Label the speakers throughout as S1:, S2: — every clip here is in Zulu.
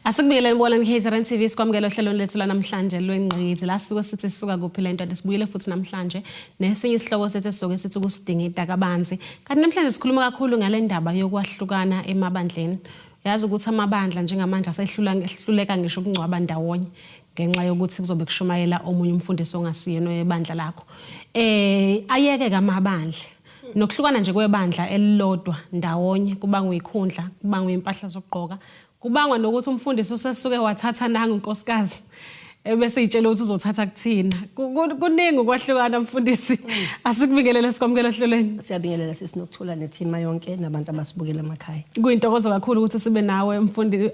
S1: Asikubiyele ibona ngeHZN TV sikwamukela ohlelweni lethu lanamhlanje lwengqizi la sisuke sithi sisuka kuphi lento sibuyele futhi namhlanje nesinye isihloko sethu sizoke sithi kusidinga idakabanzi kanti namhlanje sikhuluma kakhulu ngale ndaba yokwahlukana emabandleni yazi ukuthi amabandla njengamanje asehluleka ngisho ukungcwaba ndawonye ngenxa yokuthi kuzobe kushumayela omunye umfundisi ongasiyena webandla lakho ayeke kamabandla nokuhlukana nje kwebandla elilodwa ndawonye kubanga uyikhundla kubanga impahla zokugqoka kubangwa nokuthi umfundisi usesuke wathatha nanga unkosikazi bese itshela ukuthi uzothatha kuthina kuningi ukwahlukana mfundisi asikubingelele sikwamukela ohlelweni
S2: siyabingelela sisinokuthola nethima yonke nabantu abasibukela emakhaya
S1: kuyintokozo kakhulu ukuthi sibe nawe mfundi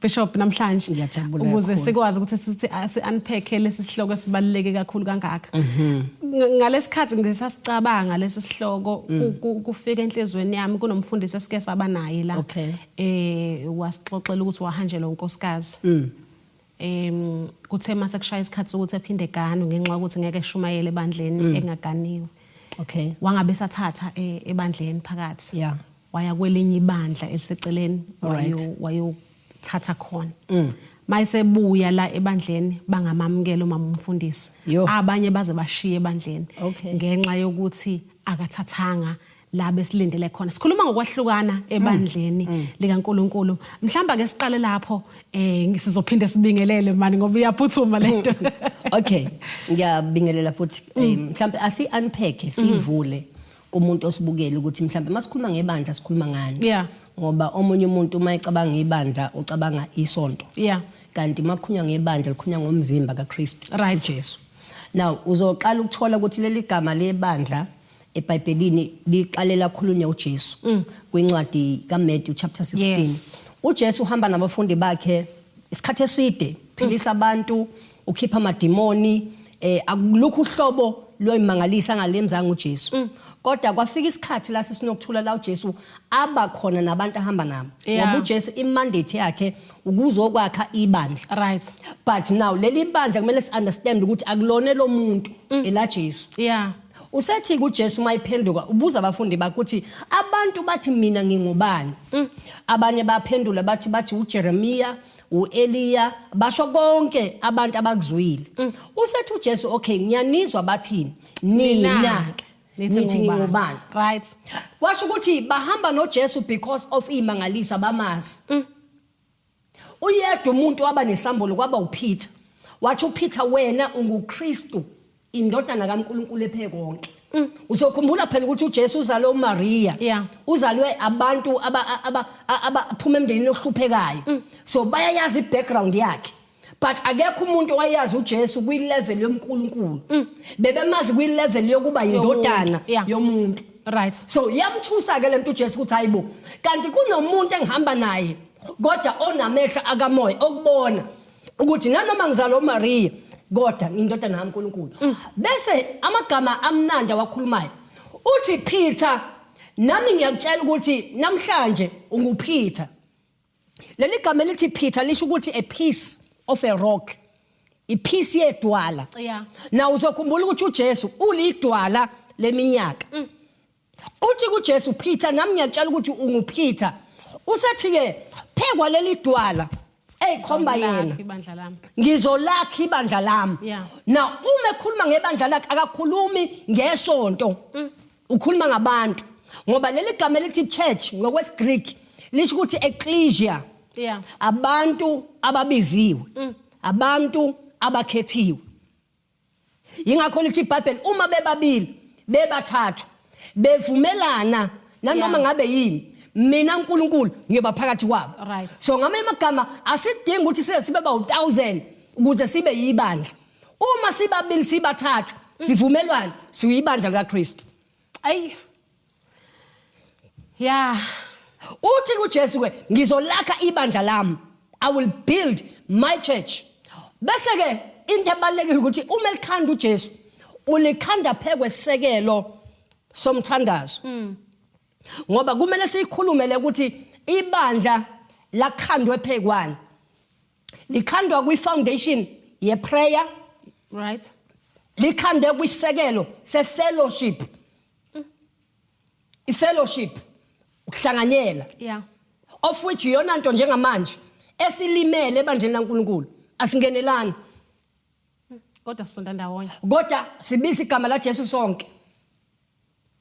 S1: Bishop namhlanje
S2: ngiyajabula
S1: ukuze sikwazi ukuthi si-unpack lesi sihloko esibaluleke kakhulu kangaka ngalesikhathi ngisasicabanga lesi sihloko kufika enhlizweni yami kunomfundisi esike saba naye la wasixoxela ukuthi wahanjelwa unkosikazi kuthe mase kushaya isikhathi sokuthi ephinde egane ngenxa ukuthi ngeke eshumayele ebandleni engaganiwe wangabe sathatha ebandleni phakathi waya kwelinye ibandla eliseceleni wayo thatha khona mayisebuya la ebandleni bangamamukela umama umfundisi abanye baze bashiye ebandleni ngenxa yokuthi akathathanga la besilindele khona sikhuluma ngokwahlukana ebandleni likaNkulunkulu mhlamba ke siqale lapho ngisizophinde sibingelele mani ngoba iyaphuthuma lento
S2: ngiyabingelela futhi mhlambe asi-unpack sivule kumuntu osibukela ukuthi mhlambe masikhuluma ngebandla sikhuluma ngani ngoba omunye umuntu mayicabanga ibandla ucabanga isonto kanti makukhunywa ngebandla likhunywa ngomzimba kaKristu uJesu now uzoqala ukuthola ukuthi leli gama lebandla eBhayibhelini liqalela khulunywa uJesu kwincwadi kaMatthew chapter 16 uJesu uhamba nabafundi bakhe isikhathi eside philisa abantu ukhipha amadimoni akulukho uhlobo loyimangalisa ngalemzanga uJesu kodwa kwafika isikhathi la sisinokuthula la uJesu aba khona nabantu ahamba nabo ngoba uJesu imandate yakhe ukuzokwakha ibandla but now leli bandla kumele si-understand ukuthi akulone lo muntu ela Jesu usethi kuJesu mayiphenduka ubuza abafundi bakhe ukuthi abantu bathi mina ngingubani abanye baphendula bathi uJeremiya uEliya basho konke abantu abakuzwile usethi uJesu okay ngiyanizwa bathini nina nithi ngingubani washo ukuthi bahamba noJesu because of imangalisa bamazi uyedwa umuntu waba nesambolo kwaba uPeter wathi uPeter wena unguKristu indodana kaNkulunkulu ephe konke uzokhumbula phela ukuthi uJesu uzalwe uMaria uzalwe abantu abaphuma emndenini ohluphekayo so bayayazi ibackground yakhe but akekho umuntu owayazi uJesu kwi-level yoMkulunkulu bebemazi kwi-level yokuba indodana yomuntu so yamthusa ke lento uJesu ukuthi hayibo kanti kunomuntu engihamba naye kodwa onamehlo akamoya okubona ukuthi nanoma ngizalwa uMaria kodwa indodana kaNkulunkulu bese amagama amnandi wakhulumayo uthi Peter nami ngiyakutshela ukuthi namhlanje unguPeter leli gama lithi Peter lisho ukuthi a piece of a rock ipiece yedwala na uzokhumbula ukuthi uJesu ulidwala leminyaka uthi kuJesu Peter nami ngiyakutshela ukuthi unguPeter usethi ke phekwa leli dwala khomba yena ngizolakha ibandla lami now uma ekhuluma ngebandla lakhe akakhulumi ngesonto ukhuluma ngabantu ngoba leli gama lithi church ngokwesiGreek lisho ukuthi ecclesia abantu ababiziwe abantu abakhethiwe ingakho lithi iBhayibheli uma bebabili bebathathu bevumelana nanoma ngabe yini mina uNkulunkulu ngiyoba phakathi kwabo so ngamanye amagama asidingi ukuthi sibe ba-1000 ukuze sibe yibandla uma sibabili sibathathu sivumelwana siyibandla likaKristu uthi kuJesu ke ngizolakha ibandla lami I will build my church bese ke into ebalekile ukuthi uma elikhanda uJesu ulikhanda phekwesekelo somthandazo ngoba kumele sikhulumele ukuthi ibandla lakhandwe phekwani likhandwa kwi-foundation ye-prayer likhandwe kwisekelo se-fellowship i-fellowship ukuhlanganyela of which yona nto njengamanje esilimele ebandleni laNkulunkulu asingenelani
S1: kodwa sisonda ndawonye
S2: kodwa sibiza igama la Jesu sonke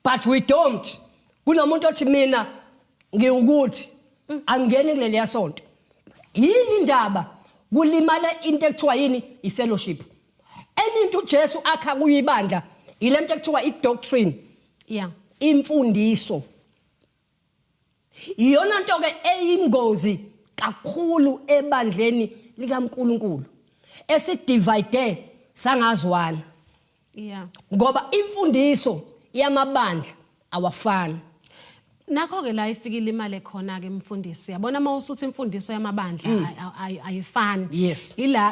S2: but we don't kunomuntu othi mina ngiyukuthi angeni kuleli yasonto yini indaba kulimala into ekuthiwa yini ifellowship eninto uJesu akha kuyibandla ilento ekuthiwa idoctrine imfundiso iyona nto ke eyingozi kakhulu ebandleni likaNkulunkulu esidivide sangazwana ngoba imfundiso yamabandla awafani
S1: nakho ke la ifikile imali khona ke mfundisi yabona mawusuthi imfundiso yamabandla ayifani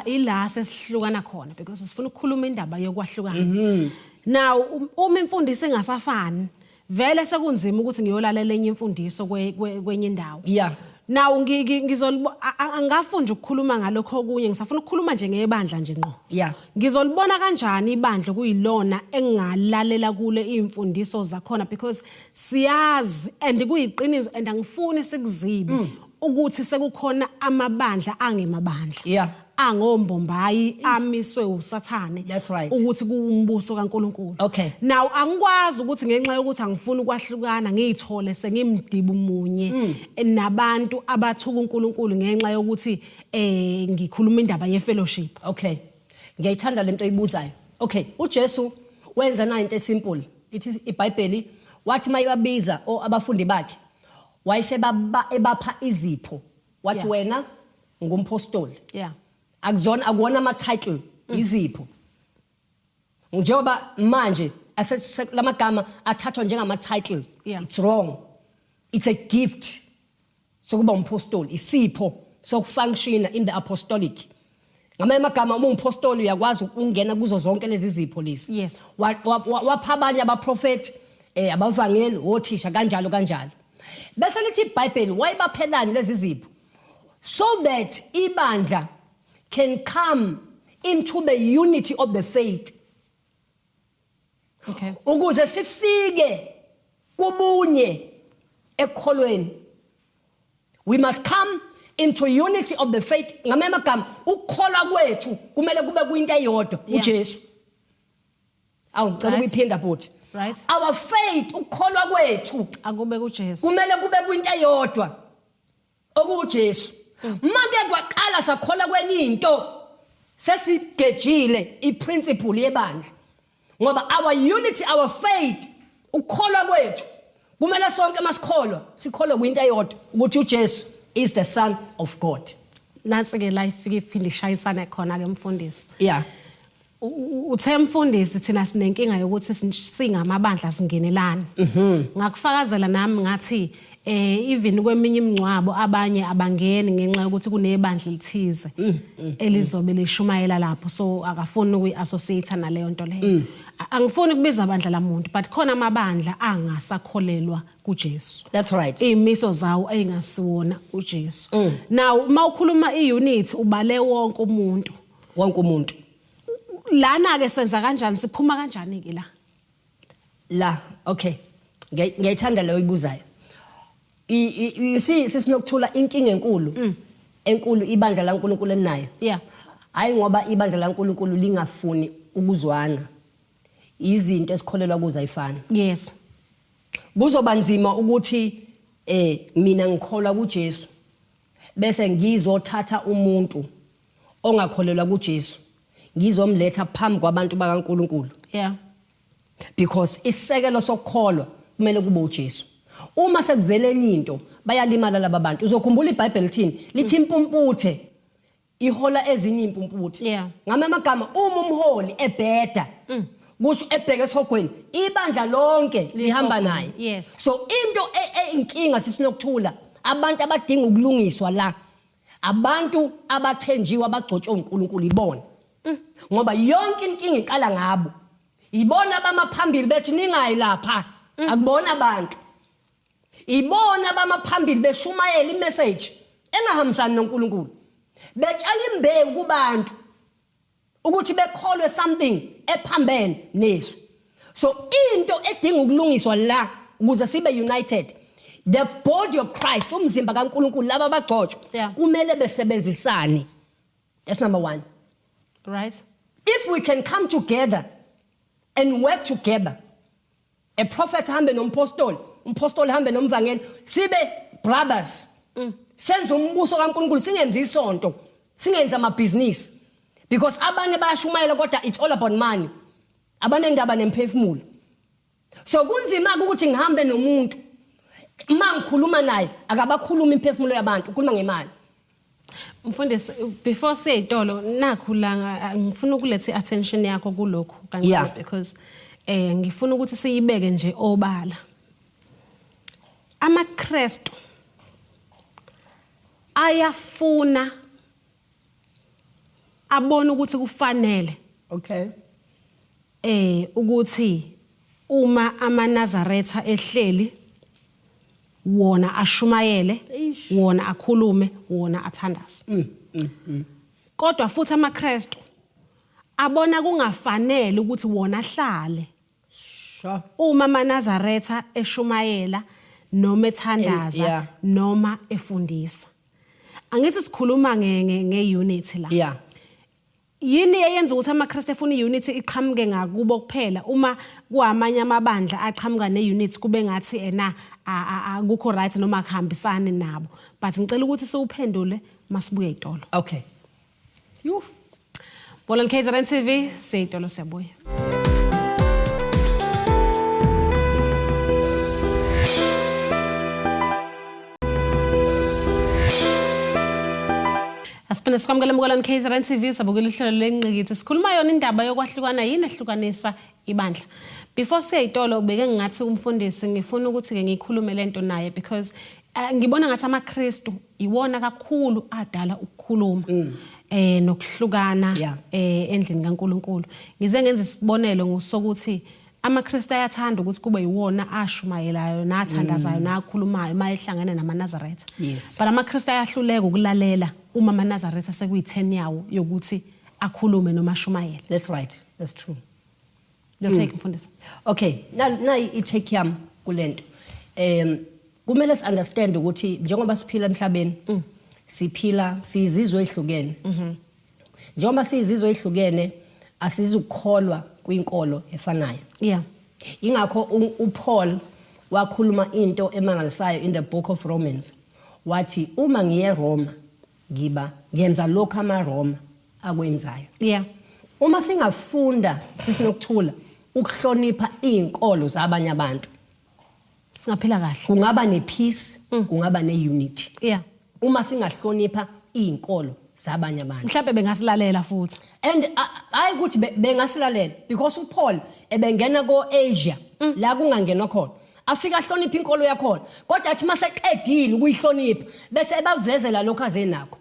S1: ila sesihlukana khona because sifuna ukukhuluma indaba yokwahlukana now uma imfundiso engasafani vele sekunzima ukuthi ngiyolalela enye imfundiso kwenye indawo now angafunda ukukhuluma ngalokho okunye ngisafuna ukukhuluma nje ngebandla nje ngqo ngizolibona kanjani ibandla kuyilona engalalela kule imfundiso zakhona because siyazi and kuyiqiniso and angifuni sikuzibe ukuthi sekukhona amabandla angemabandla angombombayi amiswe usathane ukuthi kuumbuso kaNkulunkulu now angikwazi ukuthi ngenxa yokuthi angifuni ukwahlukana ngiyithole sengimdiba umunye nabantu abathuka uNkulunkulu ngenxa yokuthi ngikhuluma indaba yefellowship
S2: ngiyayithanda lento oyibuzayo uJesu wenza na into esimple lithi iBhayibheli wathi mayibabiza abafundi bakhe wayesebapha izipho wathi wena ngumpostoli akuwona ama title izipho njengoba manje lamagama athathwa njengama title it's wrong it's a gift sokuba umpostoli isipho sokufunctiona in the apostolic ngamanye amagama uma umpostoli uyakwazi ukungena kuzo zonke lezi zipho lezi wapha abanye abaprofeti abavangeli othisha kanjalo bese lithi iBhayibheli wayibaphelani lezi zipho so that ibandla can come into the unity of the faith ukuze sifike kubunye ekholweni we must come into unity of the faith ngamanye amagama ukukholwa kwethu kumele kube kuyinto eyodwa uJesu ngicela ukuyiphinda futhi our faith ukukholwa kwethu
S1: akube kuJesu
S2: kumele kube kuyinto eyodwa okuJesu manje kwaqala sakhola kwenye into sesigejile iprinciple yebandla ngoba our unity our faith ukukholwa kwethu kumele sonke masikholwa sikholwe kwinto eyodwa ukuthi uJesu is the son of God
S1: nansi ke la ifike iphinde ishayisana khona ke mfundisi uthe mfundisi thina sinenkinga yokuthi singamabandla singenelana ngakufakazela nami ngathi even kweminye imingcwabo abanye abangeni ngenxa yokuthi kunebandla lithize elizobe lishumayela lapho so akafuni ukuyiassociate naleyo nto leyo angifuni ukubiza abandla lamuntu but khona amabandla angasakholelwa kuJesu
S2: that's right
S1: imiso zawo engasiwona uJesu now mawukhuluma iunity ubale wonke umuntu lana ke senza kanjani siphuma kanjani ke
S2: la ngiyayithanda leyo ibuzayo you see sisinokuthula inkinga enkulu ibandla laNkulunkulu enayo hayi ngoba ibandla laNkulunkulu lingafuni ukuzwana izinto esikholelwa kuzo ayifani kuzoba nzima ukuthi mina ngikholwa kuJesu bese ngizothatha umuntu ongakholelwa kuJesu ngizomletha phambi kwabantu bakaNkulunkulu because isekelo sokukholwa kumele kube uJesu uma sekuveleni into bayalimala laba bantu uzokhumbula iBhayibheli lithini lithi impumputhe ihola ezinye impumputhe ngama amagama uma umholi ebheda kusho ebheke esihogweni ibandla lonke lihamba naye so into inkinga sisinokuthula abantu abadinga ukulungiswa la abantu abathenjiwe abagcotshwe uNkulunkulu ibona ngoba yonke inkinga iqala ngabo ibona abamaphambili bethi ningayi lapha akubona abantu ibona abamaphambili beshumayela imessage engahambisani noNkulunkulu betshala imbewu kubantu ukuthi bekholwe something ephambene neso so into edinga ukulungiswa la ukuze sibe united the body of Christ, umzimba kaNkulunkulu laba abagcotshwa kumele besebenzisane. That's number 1.
S1: Right.
S2: If we can come together and work together, a prophet hambe nompostoli, umpostoli hambe nomvangeli, sibe brothers. Senze umbuso kaNkulunkulu, singenzi isonto, singenza amabhizinisi. Because abanye bayashumayela kodwa it's all about money. Abanendaba nemphefumulo. So kunzima ukuthi ngihambe nomuntu mangikhuluma naye akabakhuluma imphefumulo yabantu, ukhuluma ngemali.
S1: Mfundisi, before siyitolo nakhulanga ngifuna ukuletha attention yakho kulokho kancane because ngifuna ukuthi siyibeke nje obala. AmaKristu ayafuna abona ukuthi kufanele ukuthi uma amaNazaretha ehleli wona ashumayele, wona akhulume, wona athandaze. Kodwa futhi amaKristu abona kungafanele ukuthi wona ahlale. Uma amaNazaretha eshumayela noma ethandaza noma efundisa. Angithi sikhuluma ngeunity la. Yini eyenza ukuthi amaKristu efuna iunity iqhamuke ngakubo kuphela uma kuamanye amabandla aqhamuka neunity kube ngathi akukho right noma akuhambisani nabo, but ngicela ukuthi siwuphendule masibuye itolo.
S2: Okay.
S1: Bona KZN TV seyitolo siyabuya. Asipena sikwamukela mkolani KZN TV sabukela ihlelo lenqikithi. Sikhuluma yona indaba yokwahlukana yini ehlukanisa ibandla. Before siyitolo beke ngathi umfundisi ngifuna ukuthi ke ngikhulume lento naye because ngibona ngathi amaKristu iwona kakhulu adala ukukhuluma nokuhlukana endlini kaNkulunkulu. Ngize ngenze isibonelo ngosokuthi amaKristu ayathanda ukuthi kube yiwona ashumayelayo nathandazayo nakhulumayo mayehlangene namaNazaretha. But amaKristu ayahluleka ukulalela uma amaNazaretha sekuyi10 yawo yokuthi akhulume noma ashumayele.
S2: That's right. That's true.
S1: Your take mfundisi.
S2: Okay, na i-take yami kulento. Kumele understand ukuthi njengoba siphila emhlabeni, siphila sizizwe ezihlukene. Njengoba sizizwe ezihlukene, asizukukholwa kwinkolo efanayo. Ingakho uPaul wakhuluma into emangalisayo in the book of Romans. Wathi uma ngiye Roma ngenza lokho amaRoma akwenzayo. Uma singafunda sisinokuthula ukuhlonipha izinkolo zabanye abantu,
S1: singaphila kahle.
S2: Kungaba nepeace, kungaba neunity. Uma singahlonipha izinkolo zabanye abantu.
S1: Mhlawumbe bengasilalela futhi.
S2: And hayi ukuthi bengasilalela because uPaul ebengena koAsia la kungangenwa khona. Afika ahlonipha inkolo yakhona. Kodwa athi maseqedile ukuyihlonipha bese ebavezela lokho azenakho.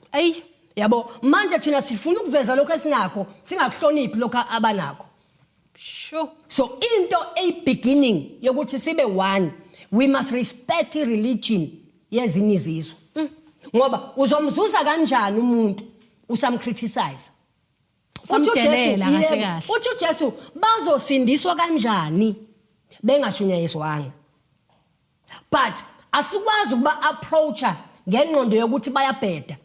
S2: Yabo, manje thina sifuna ukuveza lokho esinakho, singakuhloniphi lokho abanakho.
S1: Sure.
S2: So into beginning yokuthi sibe one, we must respect religion yezinye izizwe. Ngoba uzomzuza kanjani umuntu usamcriticize? Uthi uJesu bazosindiswa kanjani bengashunyayiswanga? But asikwazi ukuba approacha ngengqondo yokuthi bayabheda.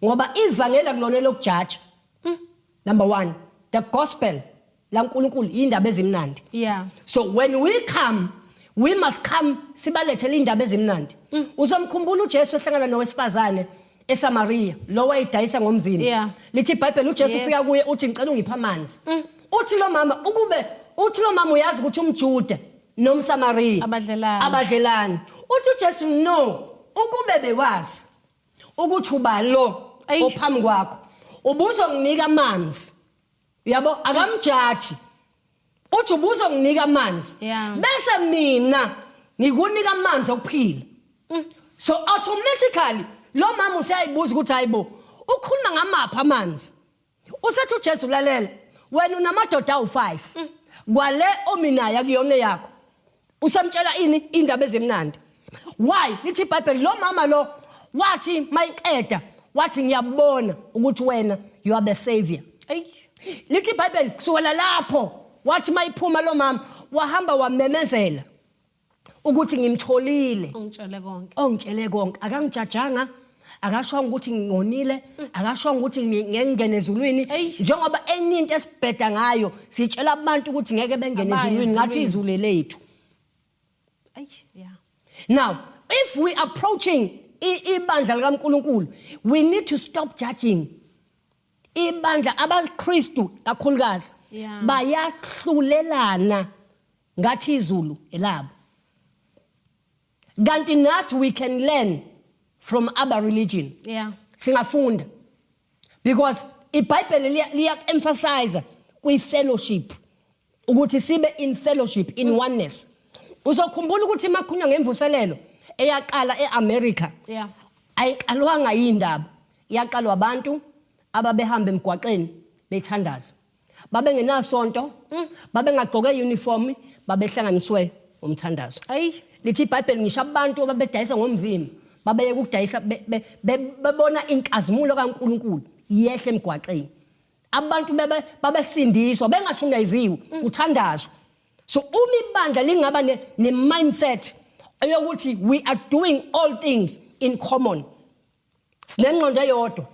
S2: Ngoba ivangeli kulona lokujaja. Number 1, the gospel laNkulunkulu indaba ezimnandi. So when we come, we must come sibalethele indaba ezimnandi. Uzomkhumbula uJesu ehlangana nowesifazane eSamaria, lo wayidayisa ngomzini. Lithi iBhayibheli uJesu ufika kuye uthi ngicela ungipha amanzi. Uthi lo mama uyazi ukuthi umJuda nomSamaria abadlelani. Uthi uJesu no, ukube bewazi ukuthi uba lo ophambi kwakho ubuzonginika amanzi. Yabo akamjaji. Uthi ubuzonginika amanzi. Bese mina ngikunika amanzi okuphila. So automatically lo mama usiyayibuza ukuthi hayibo ukhuluma ngamapha amanzi. Usethi uJesu lalela wena unamadoda awu5 kwale ominayo akuyona yakho. Usamtshela ini indaba ezimnandi. Why? Lithi iBhayibheli lo mama lo wathi mayiqeda wathi ngiyabona ukuthi wena you are the savior. Lithi iBhayibheli kusukela lapho wathi mayiphuma lo mama wahamba wamemezela ukuthi ngimtholile
S1: ongitshele konke
S2: akangijajanga akashonga ukuthi ngingonile akashonga ukuthi ngengene ezulwini njengoba eninto esibheda ngayo sitshela abantu ukuthi ngeke bengene ezulwini ngathi izulu lethu. Now if we approaching ibandla likaNkulunkulu we need to stop judging ibandla abaKristu kakhulukazi bayahlulelana ngathi izulu elabo. Kanti nathi we can learn from other religion. Singafunda because iBhayibheli liya emphasize kwi fellowship ukuthi sibe in fellowship in oneness. Uzokhumbula ukuthi makhunywa ngemvuselelo eyaqala eAmerica ayiqalwanga yindaba yaqalwa abantu ababehamba emgwaqeni bethandaza babengenasonto babengagqoke uniform babehlanganiswe umthandazo. Lithi iBhayibheli ngisho abantu ababedayisa ngomzimba babeyeka ukudayisa bebona inkazimulo kaNkulunkulu yehle emgwaqeni abantu babesindiswa bengashungayiziwe kuthandazwa. So ibandla lingaba ne mindset eyokuthi we are doing all things in common sinengqondo eyodwa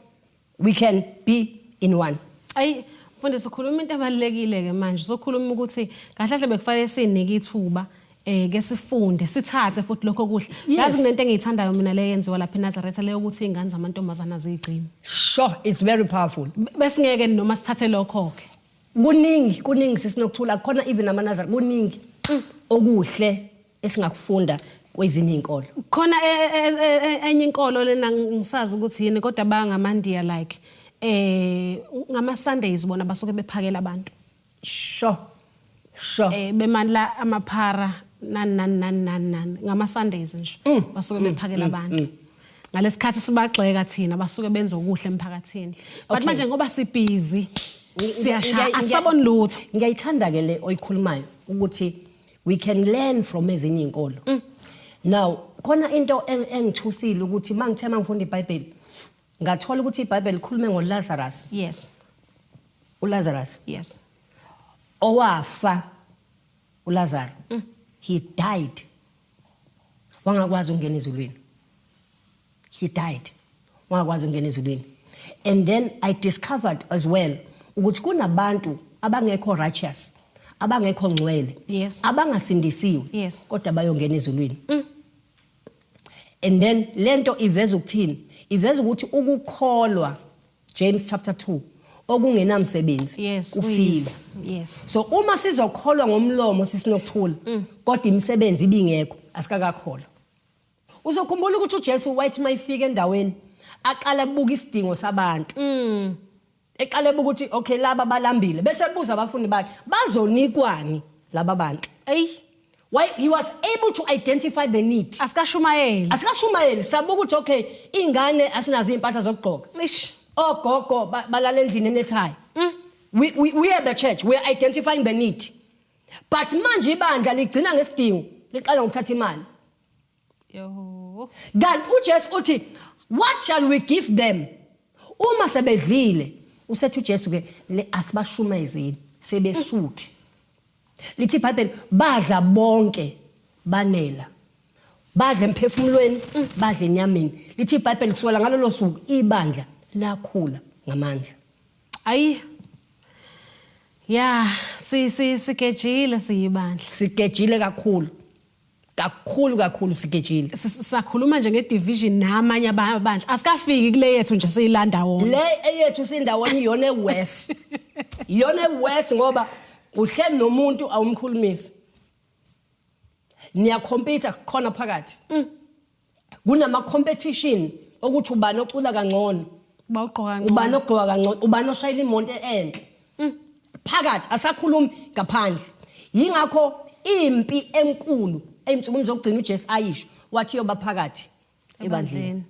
S2: we can be in one.
S1: Mfundisi ukhuluma into ebalekile ke manje sokhuluma ukuthi kahle kahle bekufanele sinike ithuba ke sifunde sithathe futhi lokho kuhle yazi kunento engiyithandayo mina le yenziwa lapha eNazaretha leyo ukuthi ingane zamantombazana zigcina.
S2: Sure, it's very powerful.
S1: Besingeke noma sithathe lokho ke
S2: kuningi sisinokuthula khona even amaNazaretha kuningi okuhle esingakufunda kwezinye inkolo.
S1: Khona enye inkolo lena ngisazi ukuthi yini kodwa bangamandiya like ngama Sundays bona basuke bephakela abantu.
S2: Sure.
S1: Bemandla amaphara nan ngama Sundays nje basuke bephakela abantu. Ngalesikhathi sibagxeka thina basuke benza okuhle emphakathini. But manje ngoba sibhizi siyashaya asaboni lutho.
S2: Ngiyayithanda ke le oyikhulumayo ukuthi we can learn from ezinye inkolo. Now khona into engithusile ukuthi mangithe mangifunda iBhayibheli ngathola ukuthi iBhayibheli likhuluma ngoLazarus. uLazarus. Owafa uLazarus. He died. Wangakwazi ukungena ezulwini. He died. Wangakwazi ukungena ezulwini. And then I discovered as well ukuthi kunabantu abangekho righteous, abangekho ngcwele, abangasindisiwe kodwa bayongena ezulwini. And then lento iveza ukuthini? Iveza ukuthi ukukholwa James chapter 2 okungenamsebenzi kufile. So uma sizokholwa ngomlomo sisinokuthula kodwa imisebenzi ibingekho asikakakholwa. Uzokhumbula ukuthi uJesu wathi mayifika endaweni aqala ebuka isidingo sabantu. Eqala ebuka ukuthi okay laba balambile bese ebuza abafundi bakhe bazonikwani laba bantu. Why he was able to identify the need. Asikashumayeli sabuka ukuthi okay ingane asinazo impahla zokugqoka. Ogogo balala endlini enethayi. We are the church, we are identifying the need. But manje ibandla ligcina ngesidingo liqala ngokuthatha imali. Kanti uJesu uthi what shall we give them? Uma sebedlile usethi uJesu ke le asibashumayezini sebesuthi. Lithi iBhayibheli badla bonke banela. Badla emphefumulweni, badla enyameni. Lithi iBhayibheli kusukela ngalolo suku ibandla lakhula ngamandla.
S1: Sigejile siyibandla.
S2: Sigejile kakhulu. Kakhulu sigejile.
S1: Sakhuluma nje ngedivision namanye abandla. Asikafiki kule yethu nje siyilanda wona.
S2: Le eyethu sindawona iyona eWest. Iyona eWest ngoba uhleli nomuntu awumkhulumisi. Niyacompete khona phakathi. Kunama competition ukuthi ubani ocula kangcono. Ubani ogqoka kangcono, ubani oshayela imoto enhle. Phakathi asakhulumi ngaphandle. Yingakho impi enkulu emtsukumi zokugcina uJesu ayisho wathi yoba phakathi ebandleni.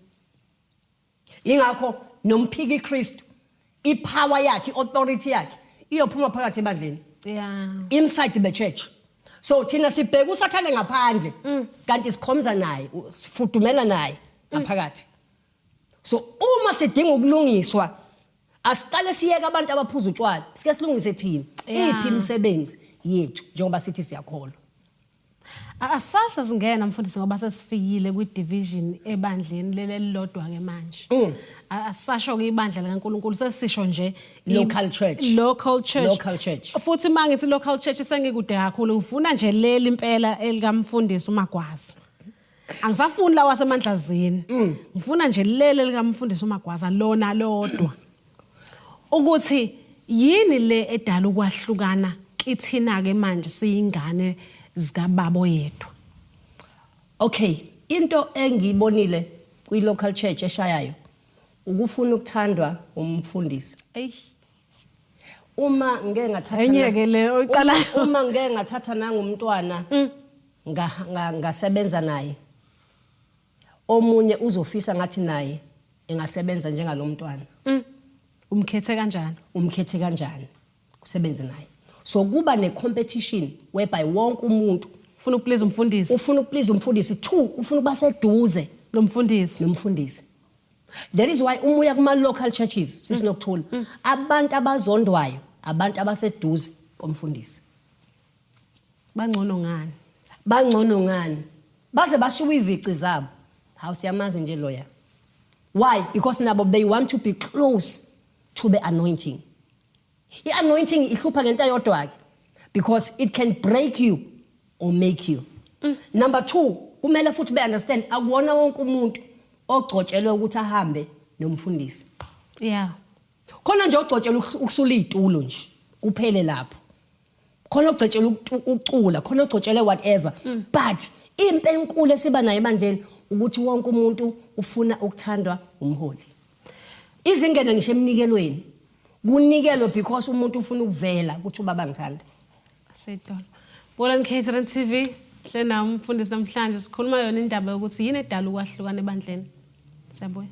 S2: Yingakho nomphiki Kristu ipower yakhe, authority yakhe iyophuma phakathi ebandleni. Inside the church. So thina sibheka usathane ngaphandle kanti sikhomza naye, sifudumela naye ngaphakathi. So uma sidinga ukulungiswa asiqale siyeke abantu abaphuza utshwala, sike silungise thina. Iphi imisebenzi yethu njengoba sithi siyakholwa.
S1: Asasa singena mfundisi ngoba sesifikile kwi-division ebandleni lelilodwa ke manje. Asasho ke ibandla likaNkuluNkulu sesisho nje
S2: local church.
S1: Local church.
S2: Local church.
S1: Futhi mangithi local church sengikude kakhulu ngifuna nje leli impela elikamfundisi uMagwaza. Angisafuni la wasemandlazini. Ngifuna nje leli likamfundisi uMagwaza lona lodwa. Ukuthi yini le edala ukwahlukana kithina ke manje siyingane zikababa yedwa.
S2: Okay, into engiyibonile kwi-local church eshayayo ukufuna ukuthandwa umfundisi. Uma ngeke ngathatha
S1: enyeke le oyiqala
S2: uma ngeke ngathatha nangumntwana ngasebenza naye, omunye uzofisa ngathi naye engasebenza njengalomntwana.
S1: Umkhethe kanjani?
S2: Umkhethe kanjani kusebenza naye. So kuba ne-competition whereby wonke umuntu
S1: ufuna ukuplease umfundisi.
S2: Ufuna ukuplease umfundisi. 2, ufuna ukuba seduze nomfundisi. That is why umuya kuma-local churches sisinokuthula abantu abazondwayo, abantu abaseduze komfundisi.
S1: Bangcono ngani?
S2: Baze bashiwe izici zabo. Hawu siyamazi nje lawyer. Why? Because nabo they want to be close to the anointing. I-anointing ihlupha ngento eyodwa ke because it can break you or make you. Number 2, kumele futhi be-understand akuwona wonke umuntu ogcotshelwe ukuthi ahambe nomfundisi.
S1: Yeah.
S2: Khona nje ogcotshelwe ukusula izitulo nje kuphele lapho. Khona ogcotshelwe ukucula, khona ogcotshelwe whatever. But impe enkulu esiba nayo emandleni ukuthi wonke umuntu ufuna ukuthandwa umholi. Izingene ngisho emnikelweni. Kunikelwe because umuntu ufuna ukuvela ukuthi ubaba ngithanda.
S1: Asedolo. Bolani KZN TV, hle nami umfundisi namhlanje sikhuluma yona indaba yokuthi yini edala ukwahlukana ebandleni. Siyabuya.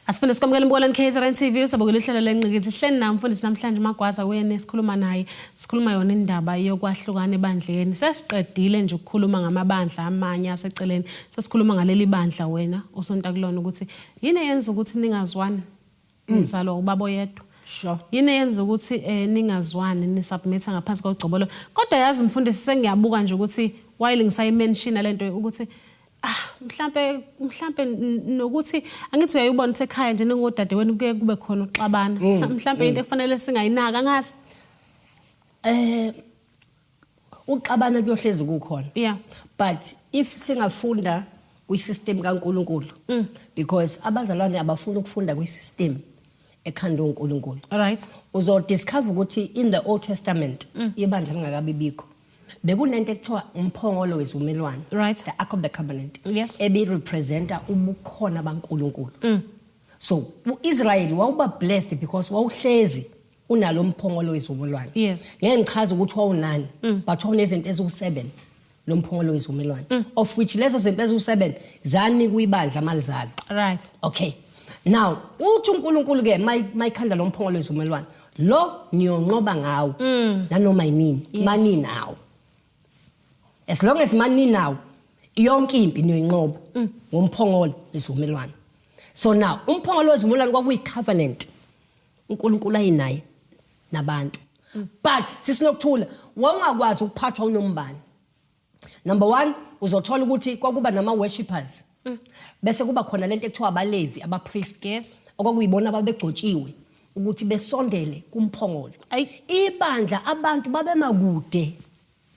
S1: Asifuna sikwamukela Bolani KZN TV usabukela ihlelo lenqikithi sihleni nami mfundisi namhlanje uMagwaza uyena esikhuluma naye sikhuluma yona indaba yokwahlukana ebandleni sesiqedile nje ukukhuluma ngamabandla amanye aseceleni sesikhuluma ngaleli bandla wena usonta kulona ukuthi yini eyenza ukuthi ningazwani umzalo ubaba yedwa.
S2: Sure.
S1: Yini eyenza ukuthi ningazwani nisubmitha ngaphansi kwegcobolo kodwa yazi mfundisi sengiyabuka nje ukuthi while ngisayimention lento ukuthi mhlambe nokuthi angithi uyayibona ukuthi ekhaya nje ningodade wenu kuke kube khona uxabana mhlambe into efanele singayinaka ngazi
S2: uxabana kuyohlezi kukhona.
S1: Yeah.
S2: But if singafunda kwi-system kaNkuluNkulu because abazalwane abafuna ukufunda kwi-system ekhanda uNkulunkulu.
S1: Alright.
S2: Uzodiscover ukuthi in the Old Testament ibandla lingakabi bikho. Bekunento ekuthiwa umphongolo wezivumelwano.
S1: Right.
S2: The Ark of the Covenant.
S1: Yes.
S2: Ebi representa ubukhona baNkulunkulu. So uIsrael wawuba blessed because wawuhlezi unalo mphongolo wezivumelwano.
S1: Yes.
S2: Ngeke ngichaze ukuthi wawunani but wawunezinto eziwu7 lo mphongolo wezivumelwano of which lezo zinto eziwu7 zanikwa ibandla amalizalo.
S1: Right.
S2: Okay. Now uthi uNkulunkulu ke mayikhanda lo mphongolo wezivumelwano lo niyonqoba ngawo nanoma yini mani nawo. As long as mani nawo yonke impi niyoyinqoba ngomphongolo wezivumelwano. So now umphongolo wezivumelwano kwakuyi covenant uNkulunkulu ayinaye nabantu. But sisinokuthula wawungakwazi ukuphathwa uNombani. Number 1 uzothola ukuthi kwakuba nama worshippers. Bese kuba khona lento ekuthiwa abalevi abapriest.
S1: Yes.
S2: Okwakuyibona ababegcotshiwe ukuthi besondele kumphongolo. Ibandla abantu babemakude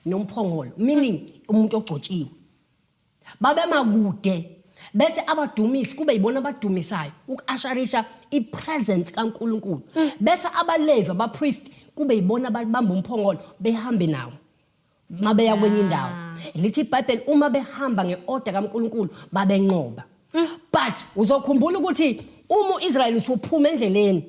S2: nomphongolo meaning umuntu ogcotshiwe. Babemakude bese abadumisi kube yibona abadumisayo ukusharisha ipresence kaNkulunkulu. Bese abalevi abapriest kube yibona ababamba umphongolo behambe nawo mabeya kwenye indawo. Lithi iBhayibheli uma behamba ngeorder kaNkulunkulu babenqoba. But uzokhumbula ukuthi uma uIsrael usuphuma endleleni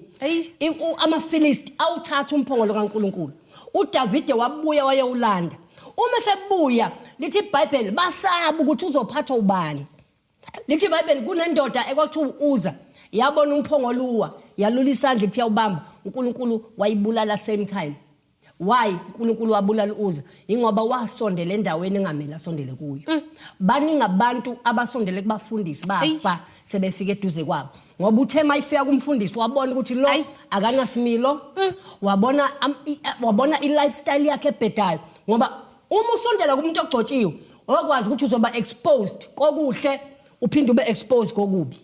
S2: amaFilisti awuthatha umphongolo kaNkulunkulu. uDavide wabuya wayewulanda. Uma sebuya lithi iBhayibheli basaba ukuthi uzophathwa ubani. Lithi iBhayibheli kunendoda ekwakuthiwa uza yabona umphongolo uwa yalula isandla ethi yawubamba uNkulunkulu wayibulala same time. Why uNkulunkulu wabulala uza ingoba wasondela endaweni engamele asondele kuyo. Baningi abantu abasondele kubafundisi bafa sebefika eduze kwabo ngoba uthe mayifika kumfundisi wabona ukuthi lo akanasimilo wabona i-lifestyle yakhe ebhedayo ngoba uma usondela kumuntu ogcotshiwe okwazi ukuthi uzoba exposed kokuhle uphinde ube exposed kokubi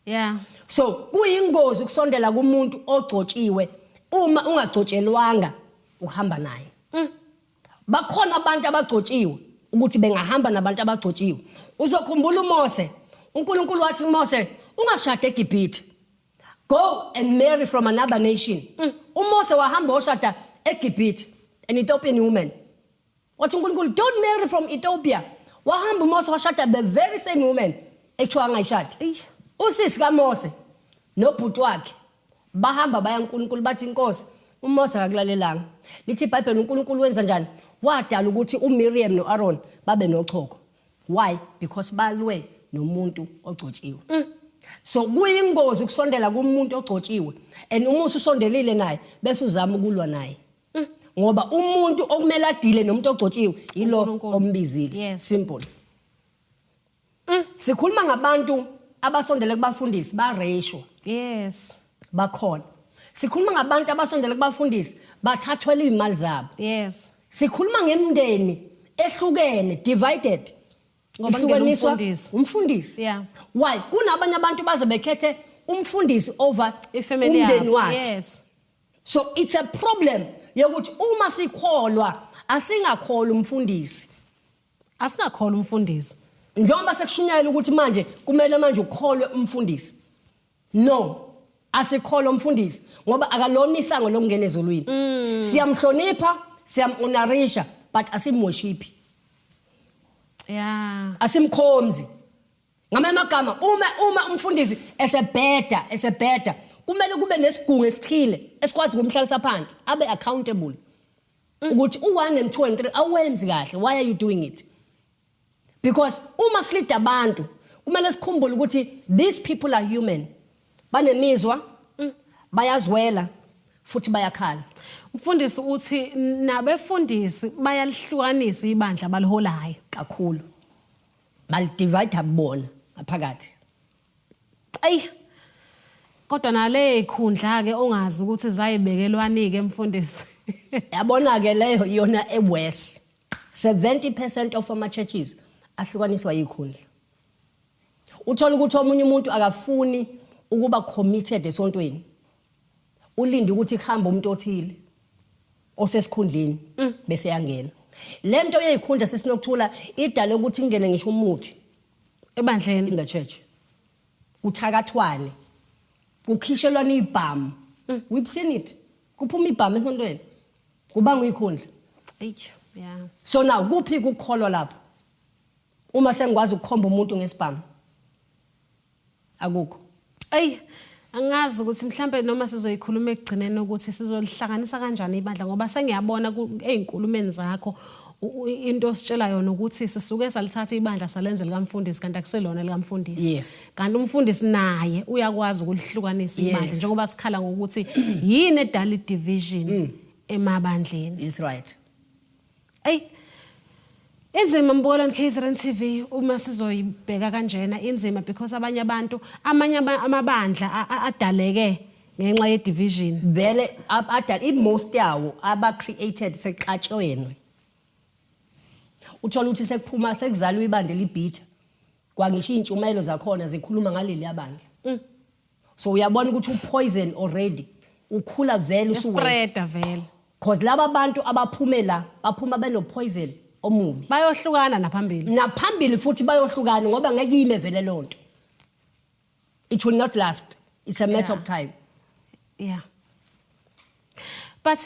S1: yeah
S2: so kuyingozi ukusondela kumuntu ogcotshiwe uma ungagcotshelwanga uhamba naye bakhona abantu abagcotshiwe ukuthi bengahamba nabantu abagcotshiwe uzokhumbula uMose uNkulunkulu wathi uMose ungashada eGibhithe go and marry from another nation uMose wahamba oshada eGibhithe an Ethiopian woman wathi uNkulunkulu don't marry from Ethiopia wahamba uMose washada the very same woman ekuthiwa angayishadi usisi kaMose nobhuti wakhe bahamba baya uNkulunkulu bathi inkosi uMose akakulalelanga lithi iBhayibheli uNkulunkulu wenza njani wadala ukuthi uMiriam noAaron babe nochoko why because balwe nomuntu ogcotshiwe so kuyingozi ukusondela kumuntu ogcotshiwe and uma usondelile naye bese uzama ukulwa naye ngoba umuntu okumele adile nomuntu ogcotshiwe yilo ombizile simple sikhuluma ngabantu abasondele kubafundisi ba ratio
S1: yes
S2: bakhona sikhuluma ngabantu abasondele kubafundisi bathathwele imali zabo
S1: yes
S2: sikhuluma ngemndeni ehlukene divided
S1: ngoba
S2: umfundisi
S1: yeah
S2: why kunabanye abantu baze bekhethe umfundisi over
S1: umndeni
S2: wakhe
S1: yes
S2: so it's a problem yokuthi uma sikholwa asingakholwa umfundisi
S1: asingakholwa umfundisi
S2: njengoba sekushunyayela ukuthi manje kumele manje ukholwe umfundisi no asikholwa umfundisi ngoba akalona isango lokungena ezulwini siyamhlonipha siyamhonorisha but asimworship
S1: yeah
S2: asimkhomzi ngamagama uma umfundisi esebheda kumele kube nesigungu esithile esikwazi ukumhlalisa phansi abe accountable ukuthi u1 and 2 and 3 awenzi kahle why are you doing it because uma silida abantu kumele sikhumbule ukuthi these people are human banemizwa bayazwela futhi bayakhala
S1: umfundisi uthi nabefundisi bayalihlukanisa ibandla baliholayo
S2: kakhulu balidivide akubona ngaphakathi
S1: kodwa nale ikhundla ke ongazi ukuthi zayibekelwani ke mfundisi
S2: yabona ke leyo yona eWest 70% of ama churches ahlukaniswa yikhundla uthola ukuthi omunye umuntu akafuni ukuba committed esontweni ulinde ukuthi kuhamba umuntu othile osesikhundleni bese yangena lento yeyikhundla sesinokuthula idale ukuthi kungene ngisho umuthi
S1: ebandleni
S2: in the church kuthakathwane kukhishelwana ibhamu we've seen it kuphuma ibhamu esontweni kubanga uyikhundla
S1: yeah
S2: so now kuphi ukukholwa lapho uma sengikwazi ukukhomba umuntu ngesibhamu akukho
S1: angazi ukuthi mhlambe noma sizoyikhuluma ekugcineni ukuthi sizolihlanganisa kanjani ibandla ngoba sengiyabona ezinkulumeni zakho into ositshela yona ukuthi sisuke salithatha ibandla salenze likamfundisi kanti akuselona likamfundisi kanti umfundisi naye uyakwazi ukulihlukanisa ibandla njengoba sikhala ngokuthi yini edala division emabandleni
S2: is right
S1: inzima mbona KZN TV uma sizoyibheka kanjena inzima because abanye abantu amabandla adaleke ngenxa ye division
S2: vele adala most yawo aba created seqatshweni uthola ukuthi sekuphuma sekuzalwa ibandla libhitha kwangisho intshumayelo zakhona zikhuluma ngaleli yabandla so uyabona ukuthi upoison already ukhula vele
S1: uspread vele
S2: because laba bantu abaphumela baphuma beno poison omubi
S1: bayohlukana naphambili
S2: futhi bayohlukana ngoba ngeke ime vele lonto it will not last it's a matter of time
S1: but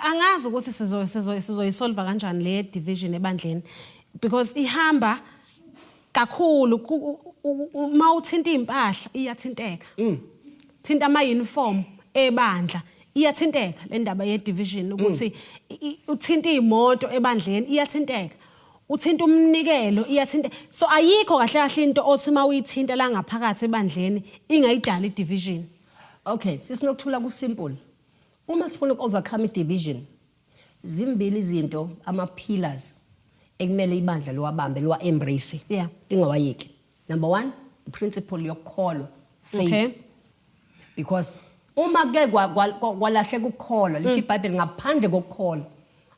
S1: angazi ukuthi sizoyisolve kanjani le division ebandleni because ihamba kakhulu uma uthinta impahla iyathinteka thinta ama uniform ebandla iyathinteka le ndaba ye division ukuthi uthinta imoto ebandleni iyathinteka uthinta umnikelo iyathinteka so ayikho kahle into othi mawuyithinta la ngaphakathi ebandleni ingayidala i division
S2: okay sisinokuthula ku simple uma sifuna uku-overcome i-division zimbili izinto ama-pillars ekumele ibandla liwabambe liwa-embrace lingawayeki number 1 principle yokukholwa, faith.
S1: Okay.
S2: Because uma ke kwalahleka ukukholwa lithi iBhayibheli ngaphandle kokukholwa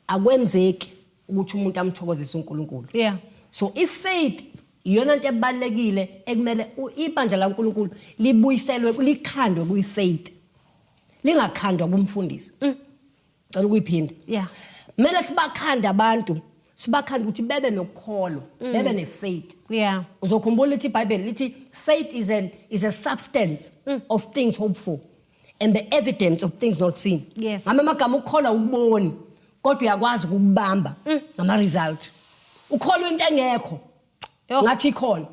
S2: akwenzeki ukuthi umuntu amthokozise uNkulunkulu.
S1: Yeah.
S2: So if faith iyona into ebalekile ekumele ibandla laNkulunkulu libuyiselwe likhandwe kuyifaith. Lingakhandwa kumfundisi. Cela ukuyiphinda.
S1: Yeah.
S2: Mele sibakhanda abantu, sibakhanda ukuthi bebe nokukholwa, bebe nefaith.
S1: Yeah.
S2: Uzokhumbula ukuthi iBhayibheli lithi faith is a substance of things hoped for and the evidence of things not seen.
S1: Yes.
S2: Ngama magama ukukholwa ukuboni kodwa uyakwazi ukubamba ngama result. Ukholwa into engekho. Ngathi ikhona.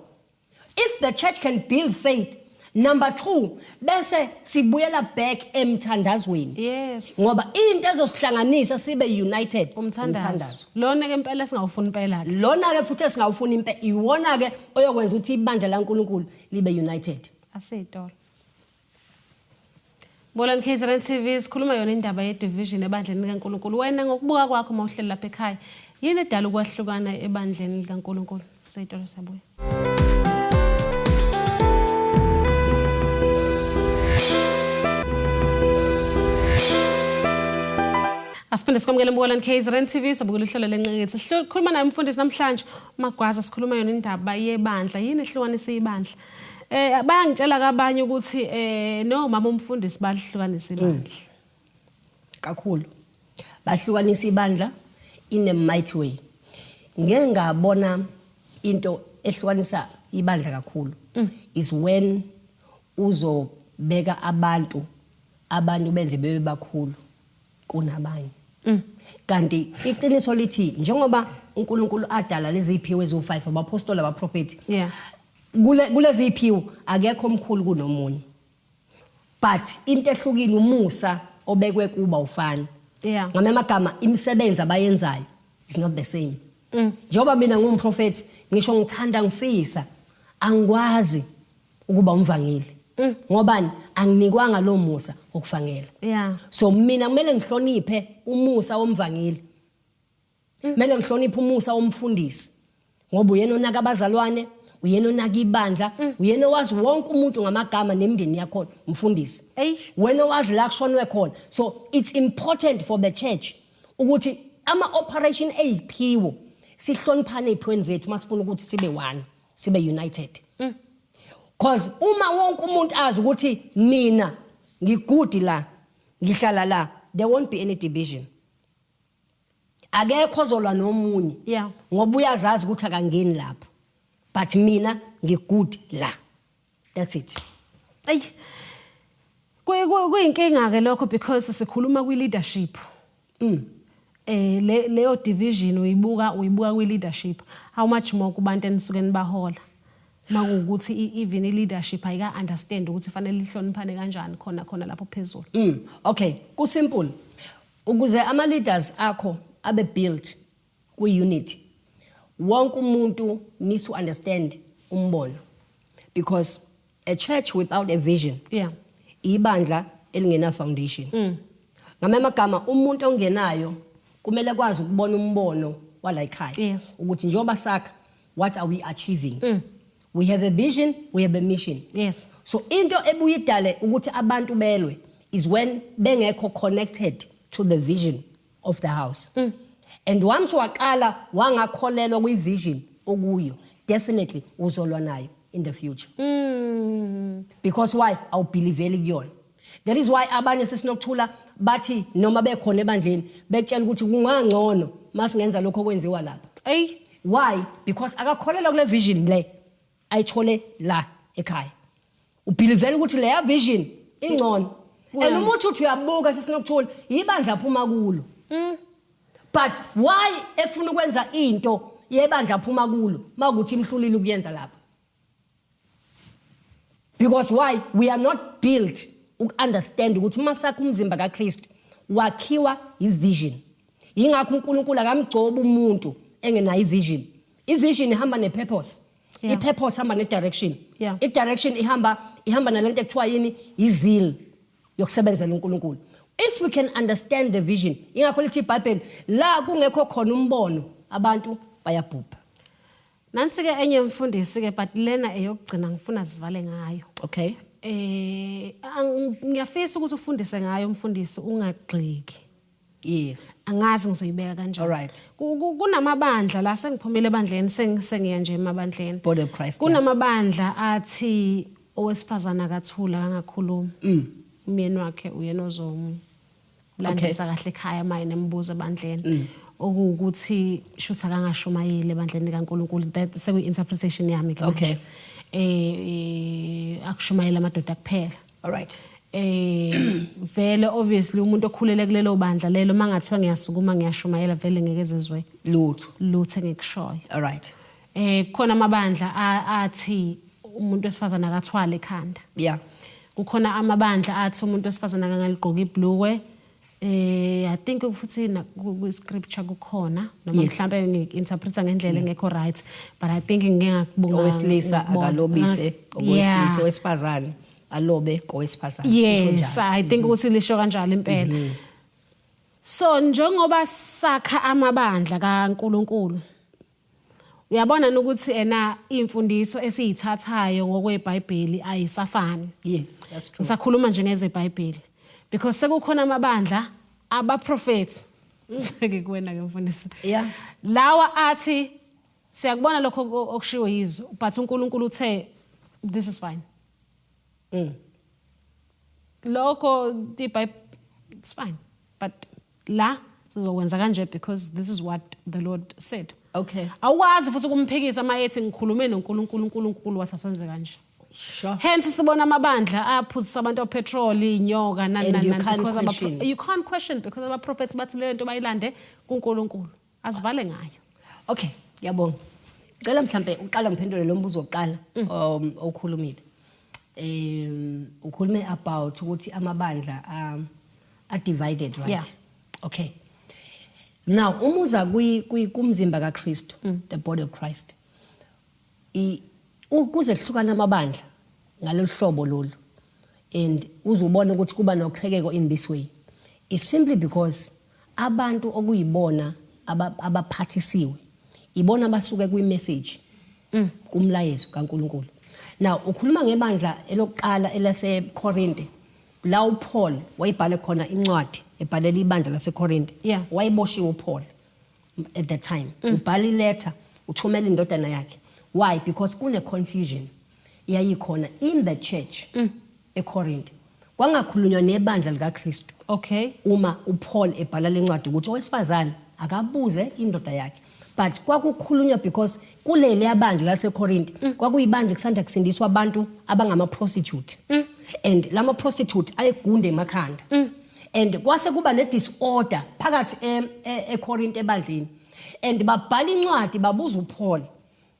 S2: If the church can build faith, number 2, bese sibuyela back emthandazweni.
S1: Yes.
S2: Ngoba into ezosihlanganisa sibe united
S1: umthandazo. Lona ke impela singawufuna impela ke.
S2: Lona ke futhi singawufuna impela iwona ke oyokwenza ukuthi ibandla laNkulunkulu libe united.
S1: Asidolo. Bolani KZN TV sikhuluma yona indaba ye division ebandleni likaNkulunkulu. Wena ngokubuka kwakho mawuhleli lapha ekhaya, yini edala ukwahlukana ebandleni likaNkulunkulu? Sayitolo sabuya. Asiphinde sikwamukele Bolani KZN TV sabukela uhlelo lenqekethe. Sikhuluma naye umfundisi namhlanje uMagwaza, sikhuluma yona indaba yebandla. Yini ehlukanisa ibandla? Bayangitshela kabanye ukuthi no mama umfundisi bahlukanisa ibandla.
S2: Kakhulu. Bahlukanisa ibandla in a mighty way. Ngeke ngabona into ehlukanisa ibandla kakhulu is when uzobeka abantu benze bebe bakhulu kunabanye. Kanti iqiniso lithi njengoba uNkulunkulu adala lezi iphiwe ezo5 abaphostoli abaprofeti.
S1: Yeah.
S2: Kulezi iphiwe akekho omkhulu kunomunye. But into ehlukile umusa obekwe kuba ufana.
S1: Yeah.
S2: Ngame magama imisebenzi abayenzayo is not the same. Njengoba mina ngumprofeti ngisho ngithanda ngifisa angikwazi ukuba umvangeli. Ngobani anginikwanga lo musa okufangela.
S1: Yeah.
S2: So mina kumele ngihloniphe umusa womvangeli. Kumele ngihloniphe umusa womfundisi. Ngoba uyena onaka abazalwane, uyena onaka ibandla, uyena wazi wonke umuntu ngamagama nemindeni yakho umfundisi. Wena wazi la kushonwe khona. So it's important for the church ukuthi ama operation ayiphiwo sihloniphane iphweni zethu masifuna ukuthi sibe one, sibe united. Because uma wonke umuntu azi ukuthi mina ngigudi la, ngihlala la, there won't be any division. Akekho ozolwa nomunye.
S1: Yeah.
S2: Ngoba uyazazi ukuthi akangeni lapho. But mina ngigudi la. That's it.
S1: Ay. Kuyinkinga ke lokho because sikhuluma kwi leadership. Leyo division uyibuka kwi leadership. How much more kubantu enisuke nibahola? Makuwukuthi even I leadership ayika understand ukuthi fanele lihloniphane kanjani khona lapho phezulu.
S2: Okay, kusimple. Ukuze ama leaders akho abe built kwi unity. Wonke umuntu needs to understand umbono. Because a church without a vision.
S1: Yeah.
S2: Ibandla elingena foundation. Ngame magama umuntu ongenayo kumele kwazi ukubona umbono wala ekhaya.
S1: Yes.
S2: Ukuthi njengoba sakha what are we achieving? We have a vision, we have a mission.
S1: Yes.
S2: So into ebuyidale ukuthi abantu belwe is when bengekho connected to the vision of the house. And once waqala wangakholelwa kwi vision okuyo, definitely uzolwa nayo in the future. Because why? Awubelieveli kuyona. That is why abanye sesinokuthula bathi noma bekhona ebandleni bekutshela ukuthi kungangcono masingenza lokho okwenziwa lapha. Why? Because akakholelwa kule vision le ayithole la ekhaya. Ubelievela ukuthi leya vision ingcono. And umuntu uthi uyabuka sesinokuthula ibandla phuma kulo. But why efuna ukwenza into yebandla phuma kulo makuthi imhlulile ukuyenza lapha? Because why? We are not built to understand ukuthi masakho umzimba kaKristu wakhiwa ivision. Yingakho uNkulunkulu akamgcoba umuntu engenayo ivision. Ivision ihamba nepurpose. Ipurpose ihamba nedirection. Idirection ihamba nalento ekuthiwa yini izeal yokusebenzela uNkulunkulu. If we can understand the vision, ingakho lithi iBhayibheli la kungekho khona umbono abantu bayabhubha.
S1: Nansi ke enye mfundisi ke but lena eyokugcina ngifuna sivale ngayo.
S2: Okay.
S1: Ngiyafisa ukuthi ufundise ngayo umfundisi ungagxiki.
S2: Yes.
S1: Angazi ngizoyibeka kanjani.
S2: All right.
S1: Kunamabandla la sengiphumile ebandleni sengiya nje emabandleni.
S2: Body of Christ.
S1: Kunamabandla athi owesifazana akathula kangakhuluma. Umyeni wakhe uyena ozomlandisa kahle ekhaya maye nembuzo ebandleni. Okuwukuthi shutha akangashumayile ebandleni kaNkulunkulu that sekuyi interpretation yami ke manje. Akushumayela amadoda kuphela.
S2: All right.
S1: Vele obviously umuntu okhulele kulelo bandla lelo mangathiwa ngiyasukuma ngiyashumayela vele ngeke ezezwe lutho engikushoyo.
S2: All right.
S1: Khona amabandla athi umuntu wesifazana akathwala ekhanda.
S2: Yeah.
S1: Kukhona amabandla athi umuntu wesifazana akaligqoka ibhluwe. I think futhi ku scripture kukhona noma mhlambe ngi-interpreta ngendlela engekho right but I think ngeke ngakubonga
S2: owesilisa akalobise owesilisa wesifazane alobe kowesifazane.
S1: Yes, I think ukuthi lisho kanjalo impela. So njengoba sakha amabandla kaNkulunkulu uyabona ukuthi imfundiso esiyithathayo ngokweBhayibheli ayisafani.
S2: Yes, that's true.
S1: Ngisakhuluma nje ngezeBhayibheli because sekukhona amabandla abaprofeti sekuwena ke mfundisi.
S2: Yeah.
S1: Lawa athi siyakubona lokho okushiwo yizwe but uNkulunkulu uthe this is fine. Lokho it's fine but la sizokwenza kanje because this is what the Lord said.
S2: Okay.
S1: Awazi futhi kumphikisa mayethi ngikhulume noNkulunkulu wathi asenze kanje.
S2: Sure.
S1: Hence sibona amabandla aphuzisa abantu opetrol inyoka because you can't question because aba prophets bathi le nto bayilande kuNkulunkulu asivale ngayo.
S2: Okay, ngiyabonga. Ngicela mhlambe uqala ngiphendule lo mbuzo oqala okhulumile. Ukhulume about ukuthi amabandla are divided, right?
S1: Yeah.
S2: Okay. Now umuza kumzimba kaKristu, the body of Christ. Ukuze kuhlukana amabandla ngaloluhlobo lolu and uzubona ukuthi kuba noqhekeko in this way is simply because abantu okuyibona abaphathisiwe ibona abasuke kwi-message kumlayezo kaNkulunkulu. Now ukhuluma ngebandla elokuqala elaseKorinte la uPaul wayibhale khona incwadi ebhalela ibandla laseKorinte. Wayiboshiwe uPaul at that time. Ubhala iletter uthumela indodana yakhe. Why? Because kune confusion yayikhona in the church eKorinte. Kwangakhulunywa nebandla likaKristu.
S1: Okay.
S2: Uma uPaul ebhala lencwadi ukuthi owesifazane akabuze indoda yakhe. But kwakukhulunywa because kuleli yabandla laseKorinte kwakuyibandla kusanda kusindiswa abantu abangama prostitute. And lama prostitute ayegunde emakhanda. And kwase kuba ne disorder phakathi eKorinte ebandleni. And babhala incwadi babuza uPaul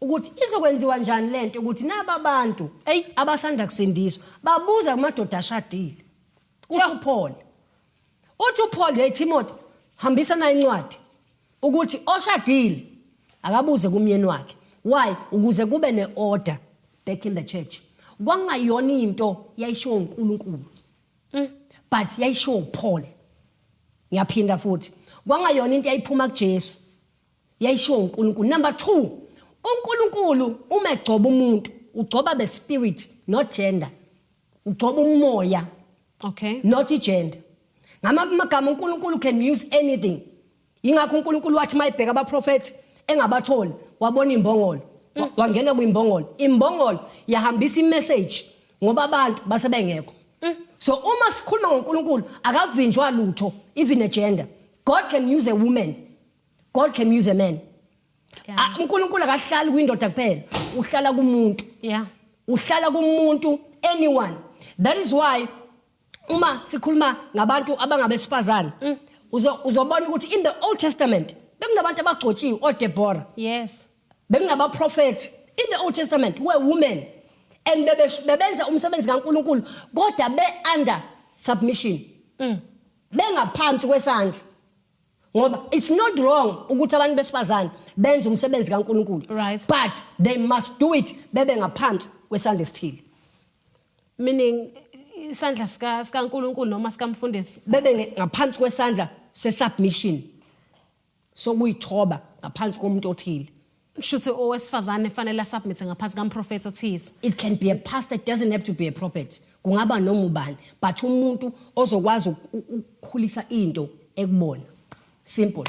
S2: ukuthi izokwenziwa njani lento ukuthi naba abantu abasanda kusindiswa babuza kumadoda ashadile. Kusho uPaul. Uthi uPaul hey Timothy hambisa na incwadi ukuthi oshadile akabuze kumyeni wakhe. Why? Ukuze kube neorder back in the church. Kwangayona into yayisho uNkulunkulu. But yayisho uPaul. Ngiyaphinda futhi. Kwangayona into yayiphuma kuJesu. Yayisho uNkulunkulu. Number 2, uNkulunkulu uma egcoba umuntu, ugcoba the spirit, not gender. Ugcoba umoya.
S1: Okay.
S2: Not gender. Ngamagama uNkulunkulu can use anything. Ingakho uNkulunkulu wathi mayibheka abaprofeti engabatholi wabona imbongolo. Wangena kwimbongolo. Imbongolo yahambisa imessage ngoba abantu basebengekho. So uma sikhuluma ngoNkulunkulu akavinjwa lutho even a gender. God can use a woman. God can use a man. uNkulunkulu akahlali kwindoda kuphela, uhlala kumuntu. Uhlala kumuntu anyone. That is why uma sikhuluma ngabantu abangabesifazana uzobona ukuthi in the Old Testament bekunabantu abagcotshiwe oDeborah.
S1: Yes.
S2: Bekunabaprofeti in the Old Testament were women and bebenza umsebenzi kaNkulunkulu kodwa be under submission. Bengaphansi kwesandla. Ngoba it's not wrong ukuthi abantu besifazane benze umsebenzi kaNkulunkulu.
S1: Right.
S2: But they must do it bebe ngaphansi kwesandla esithile.
S1: Meaning isandla sikaNkulunkulu noma sikamfundisi
S2: bebe ngaphansi kwesandla se submission. So kuyithoba ngaphansi komuntu othile.
S1: Shuthi owesifazane fanele submit ngaphansi kamprofeti othize.
S2: It can be a pastor, it doesn't have to be a prophet. Kungaba noma ubani, but umuntu ozokwazi ukukhulisa into ekubona. Simple.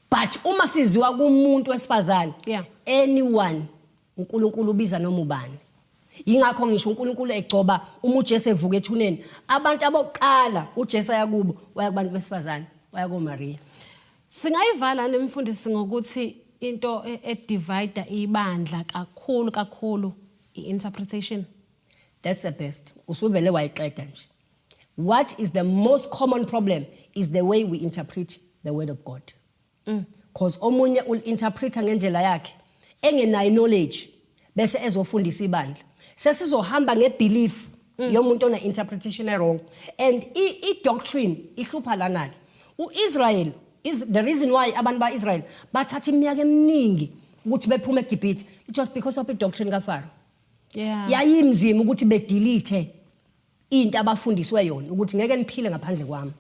S2: But uma siziwa kumuntu wesifazane, anyone uNkulunkulu ubiza noma ubani. Yingakho ngisho uNkulunkulu egcoba uma uJesu evuka ethuneni, abantu abokuqala uJesu ayakubo, waya kubantu besifazane, waya koMaria.
S1: Singayivala nemfundisi ngokuthi into edivide ibandla kakhulu interpretation.
S2: That's the best. Usuvele wayiqeda nje. What is the most common problem is the way we interpret the word of God. Because omunye ulinterpreta ngendlela yakhe engenayo knowledge bese ezofundisa ibandla. Sesizohamba ngebelief yomuntu ona interpretation wrong, and I doctrine ihlupha lana ke. UIsrael is the reason why abantu baIsrael bathatha iminyaka eminingi ukuthi bephume eGibhithe. It was because of the doctrine kaFaro. Yayimzima ukuthi bedelete into abafundiswe yona ukuthi ngeke niphile ngaphandle kwami.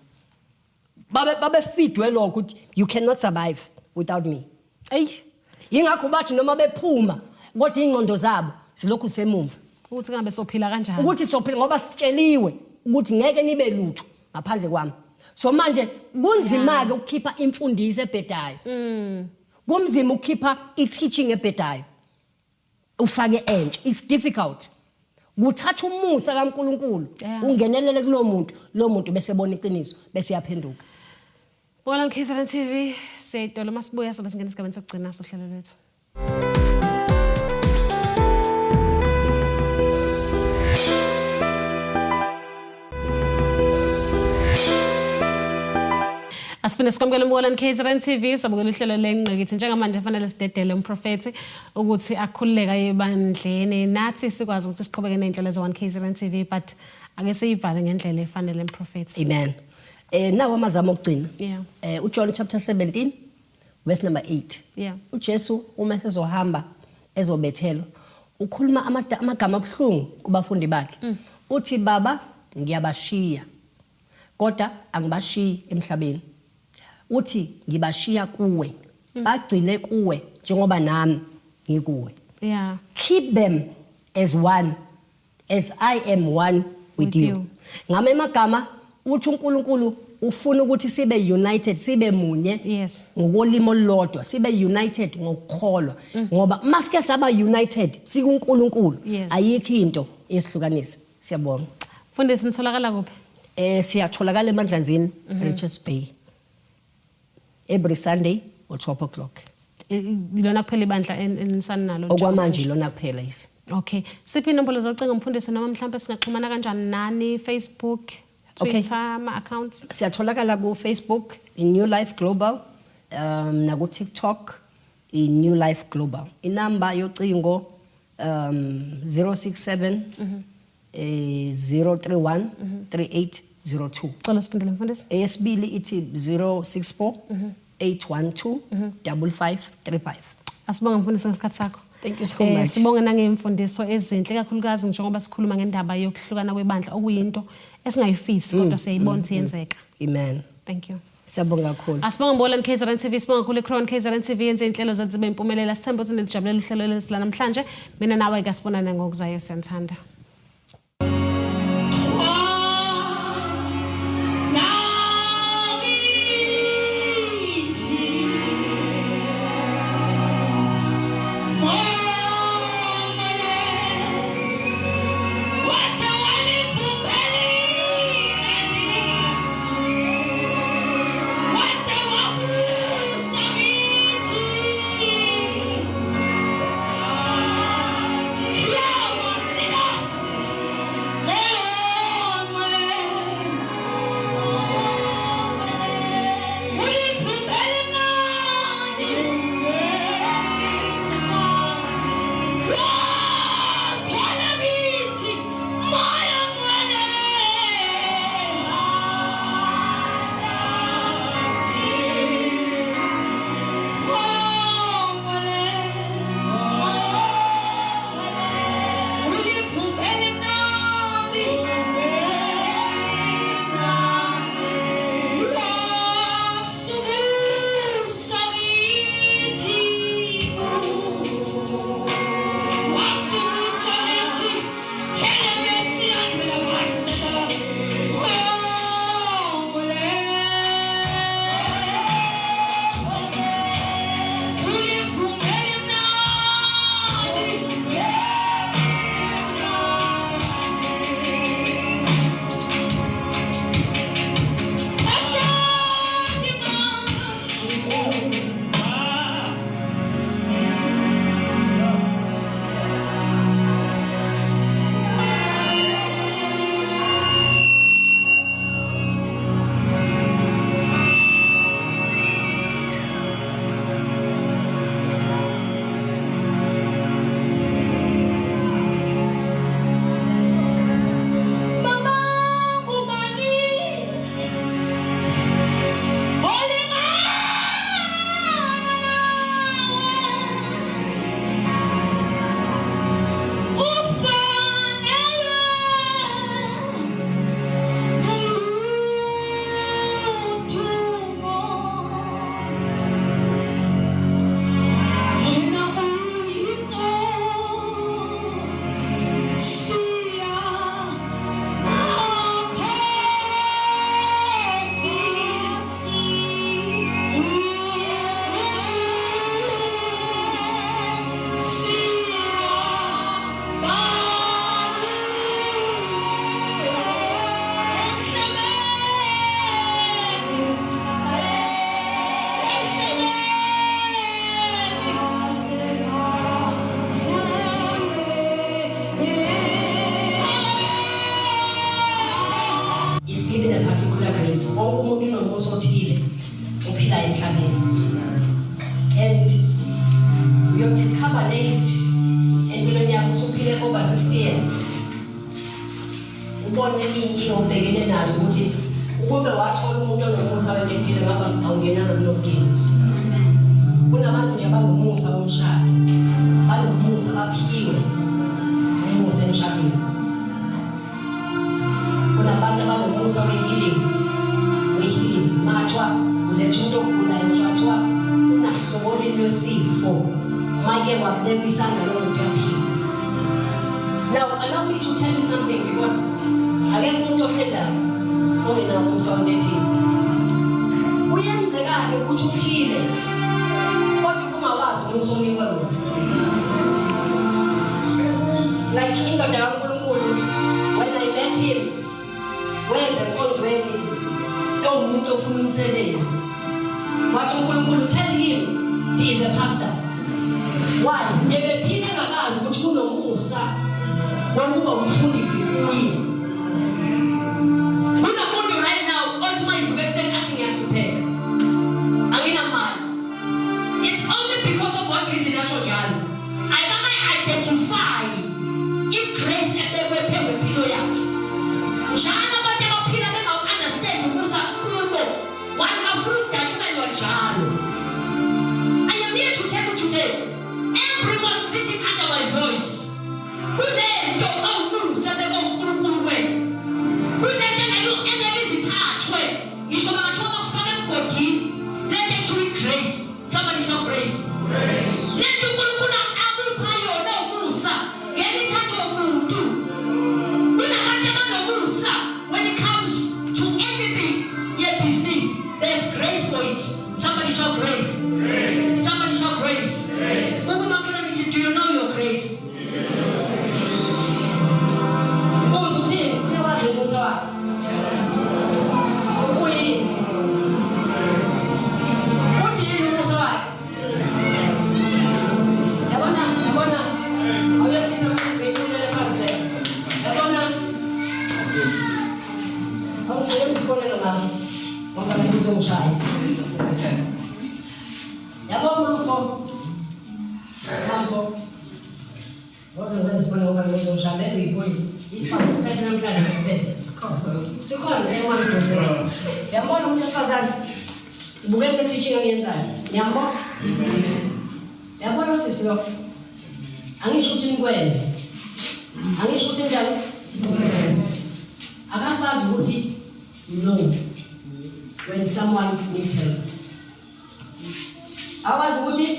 S2: Babe fitwe lokho ukuthi you cannot survive without me. Yingakho bathi noma bephuma kodwa ingqondo zabo silokhu semumva.
S1: Ukuthi kambe sophila kanjani?
S2: Ukuthi sophila ngoba sitsheliwe ukuthi ngeke nibe lutho ngaphandle kwami. So manje kunzima ke ukukhipha imfundiso ebhedayo. Kunzima ukukhipha i-teaching ebhedayo. Ufake entsha, it's difficult. Kuthatha umusa kaNkulunkulu ungenelele kulo muntu bese bona iqiniso bese yaphenduka.
S1: Bona KZN TV seyitolo masibuya sobe singena esigabeni sokugcina sohlelo lwethu. Asifune sikwamukele umbukelane KZN TV sabukela uhlelo lengqikithi njengamanje fanele sidedele umprofeti ukuthi akhululeka ebandleni nathi sikwazi ukuthi siqhubeke nezinhlelo ze1 KZN TV but ake siyivale ngendlela efanele umprofeti.
S2: Amen. Nawo amazamo okugcina. uJohn chapter 17 verse number 8. uJesu uma sezohamba ezobethelwa ukhuluma amagama abuhlungu kubafundi bakhe. Uthi baba ngiyabashiya kodwa angibashiyi emhlabeni. Uthi ngibashiya kuwe bagcine kuwe njengoba nami ngikuwe. Keep them as one as I am one with you. Ngame magama uthi uNkulunkulu ufuna ukuthi sibe united sibe munye ngokolimo olulodwa sibe united ngokukholwa ngoba masike saba united sikuNkulunkulu ayikho into esihlukanisa. Siyabonga.
S1: Mfundisi nitholakala kuphi?
S2: Siyatholakala eMandlanzini Richards Bay. Every Sunday at 12 o'clock.
S1: Ilona kuphela ibandla enisanalo
S2: okwamanje ilona kuphela isi.
S1: Okay. Siphi inombolo zocinga umfundisi noma mhlawumbe singaxhumana kanjani nani? Facebook, Twitter, ama-accounts?
S2: Siyatholakala ku Facebook New Life Global, na ku TikTok New Life Global. Inamba yocingo 067 031 3802.
S1: Cela siphendule mfundisi.
S2: Esibili ithi 064 812 5535.
S1: Asibonga mfundisi ngesikhathi sakho.
S2: Thank you so much.
S1: Sibonga nangemfundiso ezinhle kakhulukazi njengoba sikhuluma ngendaba yokuhlukana kwebandla okuyinto esingayifisi kodwa siyayibona iyenzeka.
S2: Amen.
S1: Thank you.
S2: Siyabonga kakhulu.
S1: Asibonga mbolani KZN TV, sibonga kakhulu eCrown KZN TV yenze inhlelo zethu zibe impumelelo. Sithemba ukuthi nijabulela uhlelo lwethu namhlanje. Mina nawe ke sibonana ngokuzayo siyanthanda.
S2: a particular grace. Wonke umuntu unomusa othile ophila emhlabeni. And we have discovered late empilweni yakho usuphile over 60 years. Ubone inkinga obhekene nazo ukuthi ukube wathola umuntu onomusa wentethile ngaba awungenalo kulokudinga. Kunabantu nje abanomusa womshado. Banomusa baphiwe umusa emshadweni. Kunabantu abanomusa wehealing. Matwa uletha umuntu ogulayo matwa unahlobo lwesifo. Make wabeka isandla lo muntu yaphila. Now allow me to tell you something because akekho umuntu ohlelayo ongenamusa wentethile. Kuyenzeka-ke ukuthi uphile kodwa ungawazi umusa onikwe wona. Like indoda kaNkulunkulu, when I met him, weze enkonzweni umuntu ofuna umsebenzi. Wathi uNkulunkulu tell him he is a pastor. Why? Ebephile engakazi ukuthi kunomusa wokuba umfundisi kuye. Kunomuntu right now othi mayivuka ekuseni athi ngiyahlupheka. Anginamali. It's only because of what reason asho njalo. I identify if grace ebekwe phezu kwempilo yakhe. Njalo abantu abaphila bengawu-understand umusa kubo. One afuna ukudatshukelwa njalo. I am here to tell you today, everyone sitting under my voice, kunento awumusa bekuNkulunkulu wena. Kunento engizithathwe. Ngisho bangathiwa bakufaka emgodini, let them treat grace. Somebody shout grace. Let uNkulunkulu akupha yona umusa ngeke ithathwe umuntu. Kunabantu abanomusa when it comes to anything, your business, they have grace for it. Somebody shout grace. Somebody shout grace. Do you know your grace? Uzuthini uyawazi umusa wakhe. Uyini? Uthini umusa wakhe? Yabona. Awuyehlisa ukuthi izinto phansi le. Yabona. Ayemsibonela mama. Ngoba ngizongishaya. Yabona Lupo. Mambo. Wasn't when it's going over the social every boys. It's part of special plan to spend. So call everyone to the Yamon who just was on Bugan teaching on the inside. Yambo Yamon was look. I'm shooting Gwen. I'm shooting down. I can't pass Booty. No. When someone needs help. I was Booty?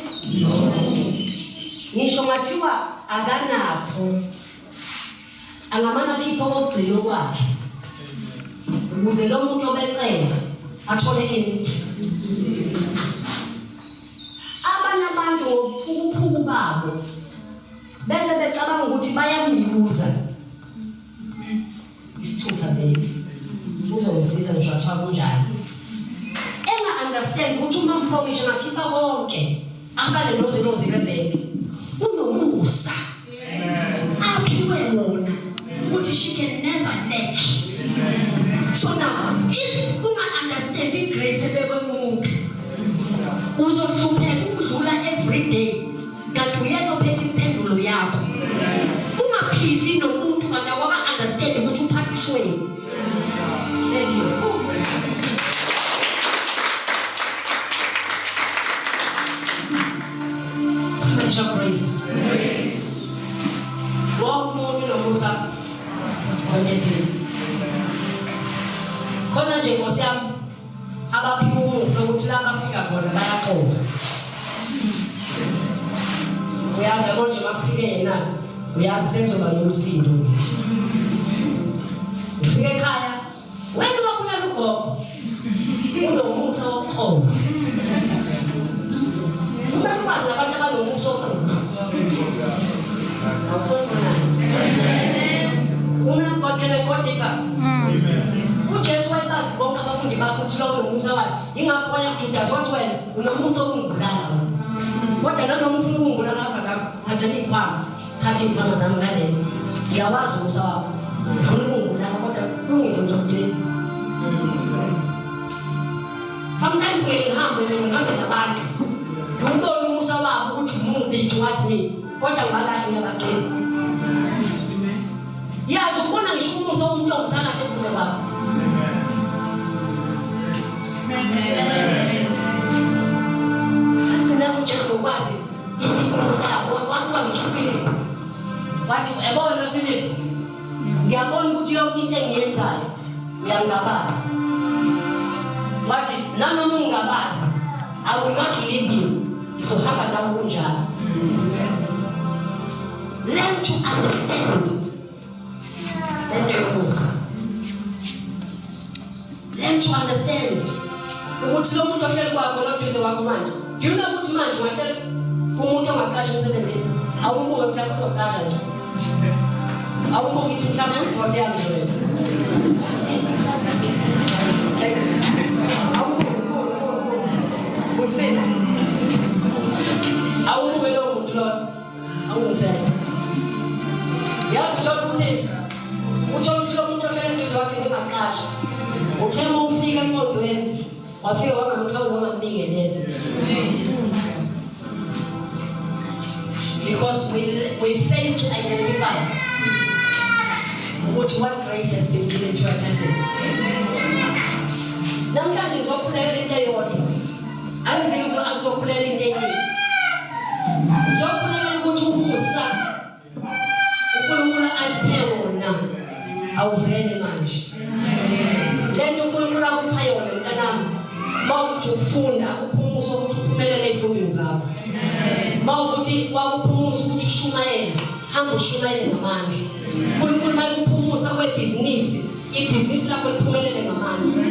S2: No. Nisho mathiwa akanapho angamana khipha ogcino kwakhe ukuze lo muntu obecela athole ini. Abantu ngophukuphuku babo bese becabanga ukuthi bayamyuza isithutha baby uzongisiza ngisho athiwa kunjani understand ukuthi uma mpromise ngakhipha konke asale nozilozi bebeke unomusa aphiwe wona ukuthi she can never lack. So now if you understand the grace ebekwe umuntu uzohlupheka udlula every day kanti uyena ophethe impendulo yakho. Ungaphili nomuntu kanti awaka understand ukuthi uphathisweni. Thank you. Somebody shout praise. Walk more in Musa. Khona nje Nkosi yami abaphiwa umusa ukuthi la bafika khona bayaqova. Uyazi konje makufike yena uyazi senzoba nomsindo. Ufike ekhaya wena wakula lugogo unomusa woqova. Umekwazi labantu abanomusa woqova. Awusona. Una kodwa kodwa. uJesu wayebazi bonke abafundi bakhe ukuthi lo nomusa wakhe ingakho wayakuJudas wathi wena unomusa okungibulala kodwa nanoma ufuna ukungibulala lapha athi ikhwama phathi ikhwama zami lalela ngiyawazi umusa wakho ufuna ukungibulala kodwa ungeke ngizokuthini ngihambe mina ngihambe nabantu ngibone umusa wabo ukuthi mubi towards me kodwa ngibalahli ngabagcina yazi ubona ngisho umusa womuntu ongithakathi kuze bakho agcina uJesu ukwazi imikhulusa yabo wakuba ngisho uFilipi wathi yabona Filipi ngiyabona ukuthi yonke into engiyenzayo uyangabaza wathi nanoma ungabaza I will not leave you izohamba nawe kunjalo learn to understand learn to understand ukuthi lo muntu ohleli kwakho noduze kwakho manje ngiyona ukuthi manje ungahleli umuntu ongaqasha emsebenzini awubuke mhlawumbe uzoqasha nje awubuke ukuthi mhlawumbe ingozi yami nje wena ukusisa awubuke lo muntu lo awungisela yazi ukuthi uthi lo muntu ohleli eduze kwakhe ngingaqasha uthema ufika enkonzweni wafika wangamkhawula wangamnikelele because we fail to identify what grace has been given to a person. Namhlanje ngizokhulela into eyodwa angizokhulela into eningi ngizokhulela ukuthi umusa uNkulunkulu aliphe wona awuvele manje lento uNkulunkulu akupha yona mntanami mawukuthi ukufunda ukuphumusa ukuthi uphumelele ezifundweni zakho mawukuthi wakuphumusa ukuthi ushumayele hamba ushumayele ngamandla uNkulunkulu mayikuphumusa kwebhizinisi ibhizinisi lakho liphumelele ngamandla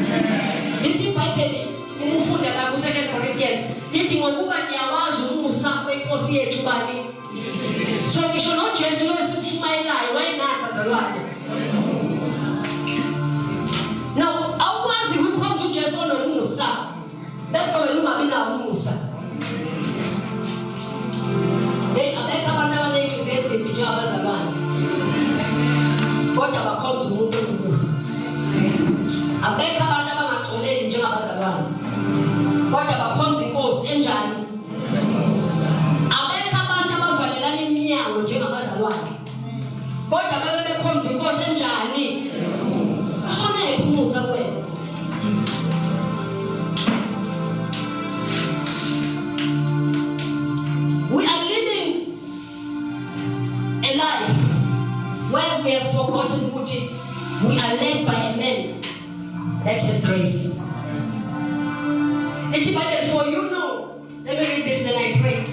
S2: lithi iBhayibheli umufunda la ku 2 Corinthians lithi ngokuba niyawazi umusa wenkosi yethu bani so ngisho noJesu losimshumayelayo wayengani bazalwane now awukwazi ukukhonza uJesu onomusa bese wena ungabi nawo umusa abekho abantu abanenhliziyo ezimbi njengabazalwane kodwa bakhonza umuntu onomusa abekho abantu abangaxoleli njengabazalwane kodwa bakhonza inkosi enjani abekho abantu abavalelana iminyango njengabazalwane kodwa bebe bekhonza inkosi enjani shona ephumusa kwena we are living a life where we have forgotten ukuthi we are led by a man that has grace. It's Bible for you know. Let me read this and I pray.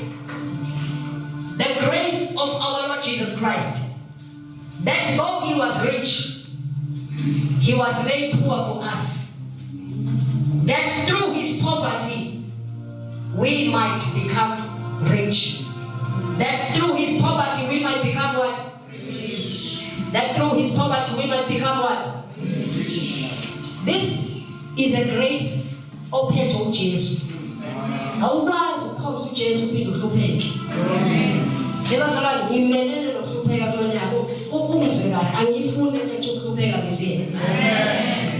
S2: The grace of our Lord Jesus Christ, that though he was rich, he was made poor for us, that through his poverty we might become rich. That through his poverty we might become what? Rich. That through his poverty we might become what? Rich. This is a grace ophethe uJesu. Awukwazi ukukhomza uJesu uphinde uhlupheke. Ebazalwane ngimelele nokuhlupheka kulona yabo ungizwe kahle angifuni ukuthi ukuhlupheka bese.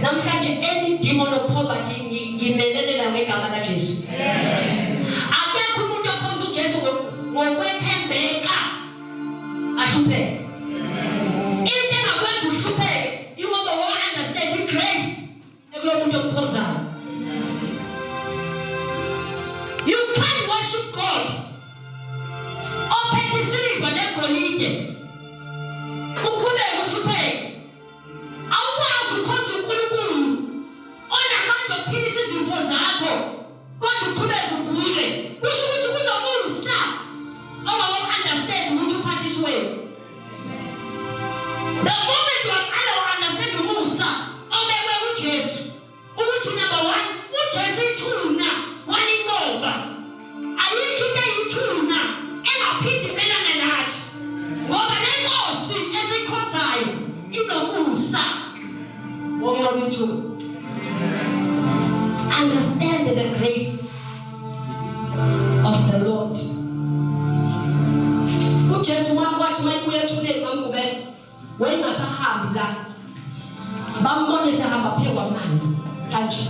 S2: Namhlanje any demon of poverty ngimelele nawe igama laJesu. Akekho umuntu okhomza uJesu ngokwethembeka ahlupheke. Into engakwenza uhlupheke ingoba wona understand the grace ekulo muntu okukhonzayo. You can't worship God ophethe isiliva negolide uqhubeke uhlupheke. Awukwazi ukukhonza uNkulunkulu onamandla okuphilisa izifo zakho kodwa uqhubeke ugule. Kusho ukuthi kunomusa ongawo understand ukuthi uphathisiwe. The moment waqala u-understand umusa obekwe kuJesu ukuthi number 1 uJesu ithuna waninqoba ayikho into eyithuna engaphindi imelane nathi ngoba le nkosi esikhonzayo inomusa wonqoba ithuna. Understand the grace of the Lord. uJesu wathi mayibuya ethuneni bamgubeka wengasahambi la bambone sehamba phezu kwamanzi kanje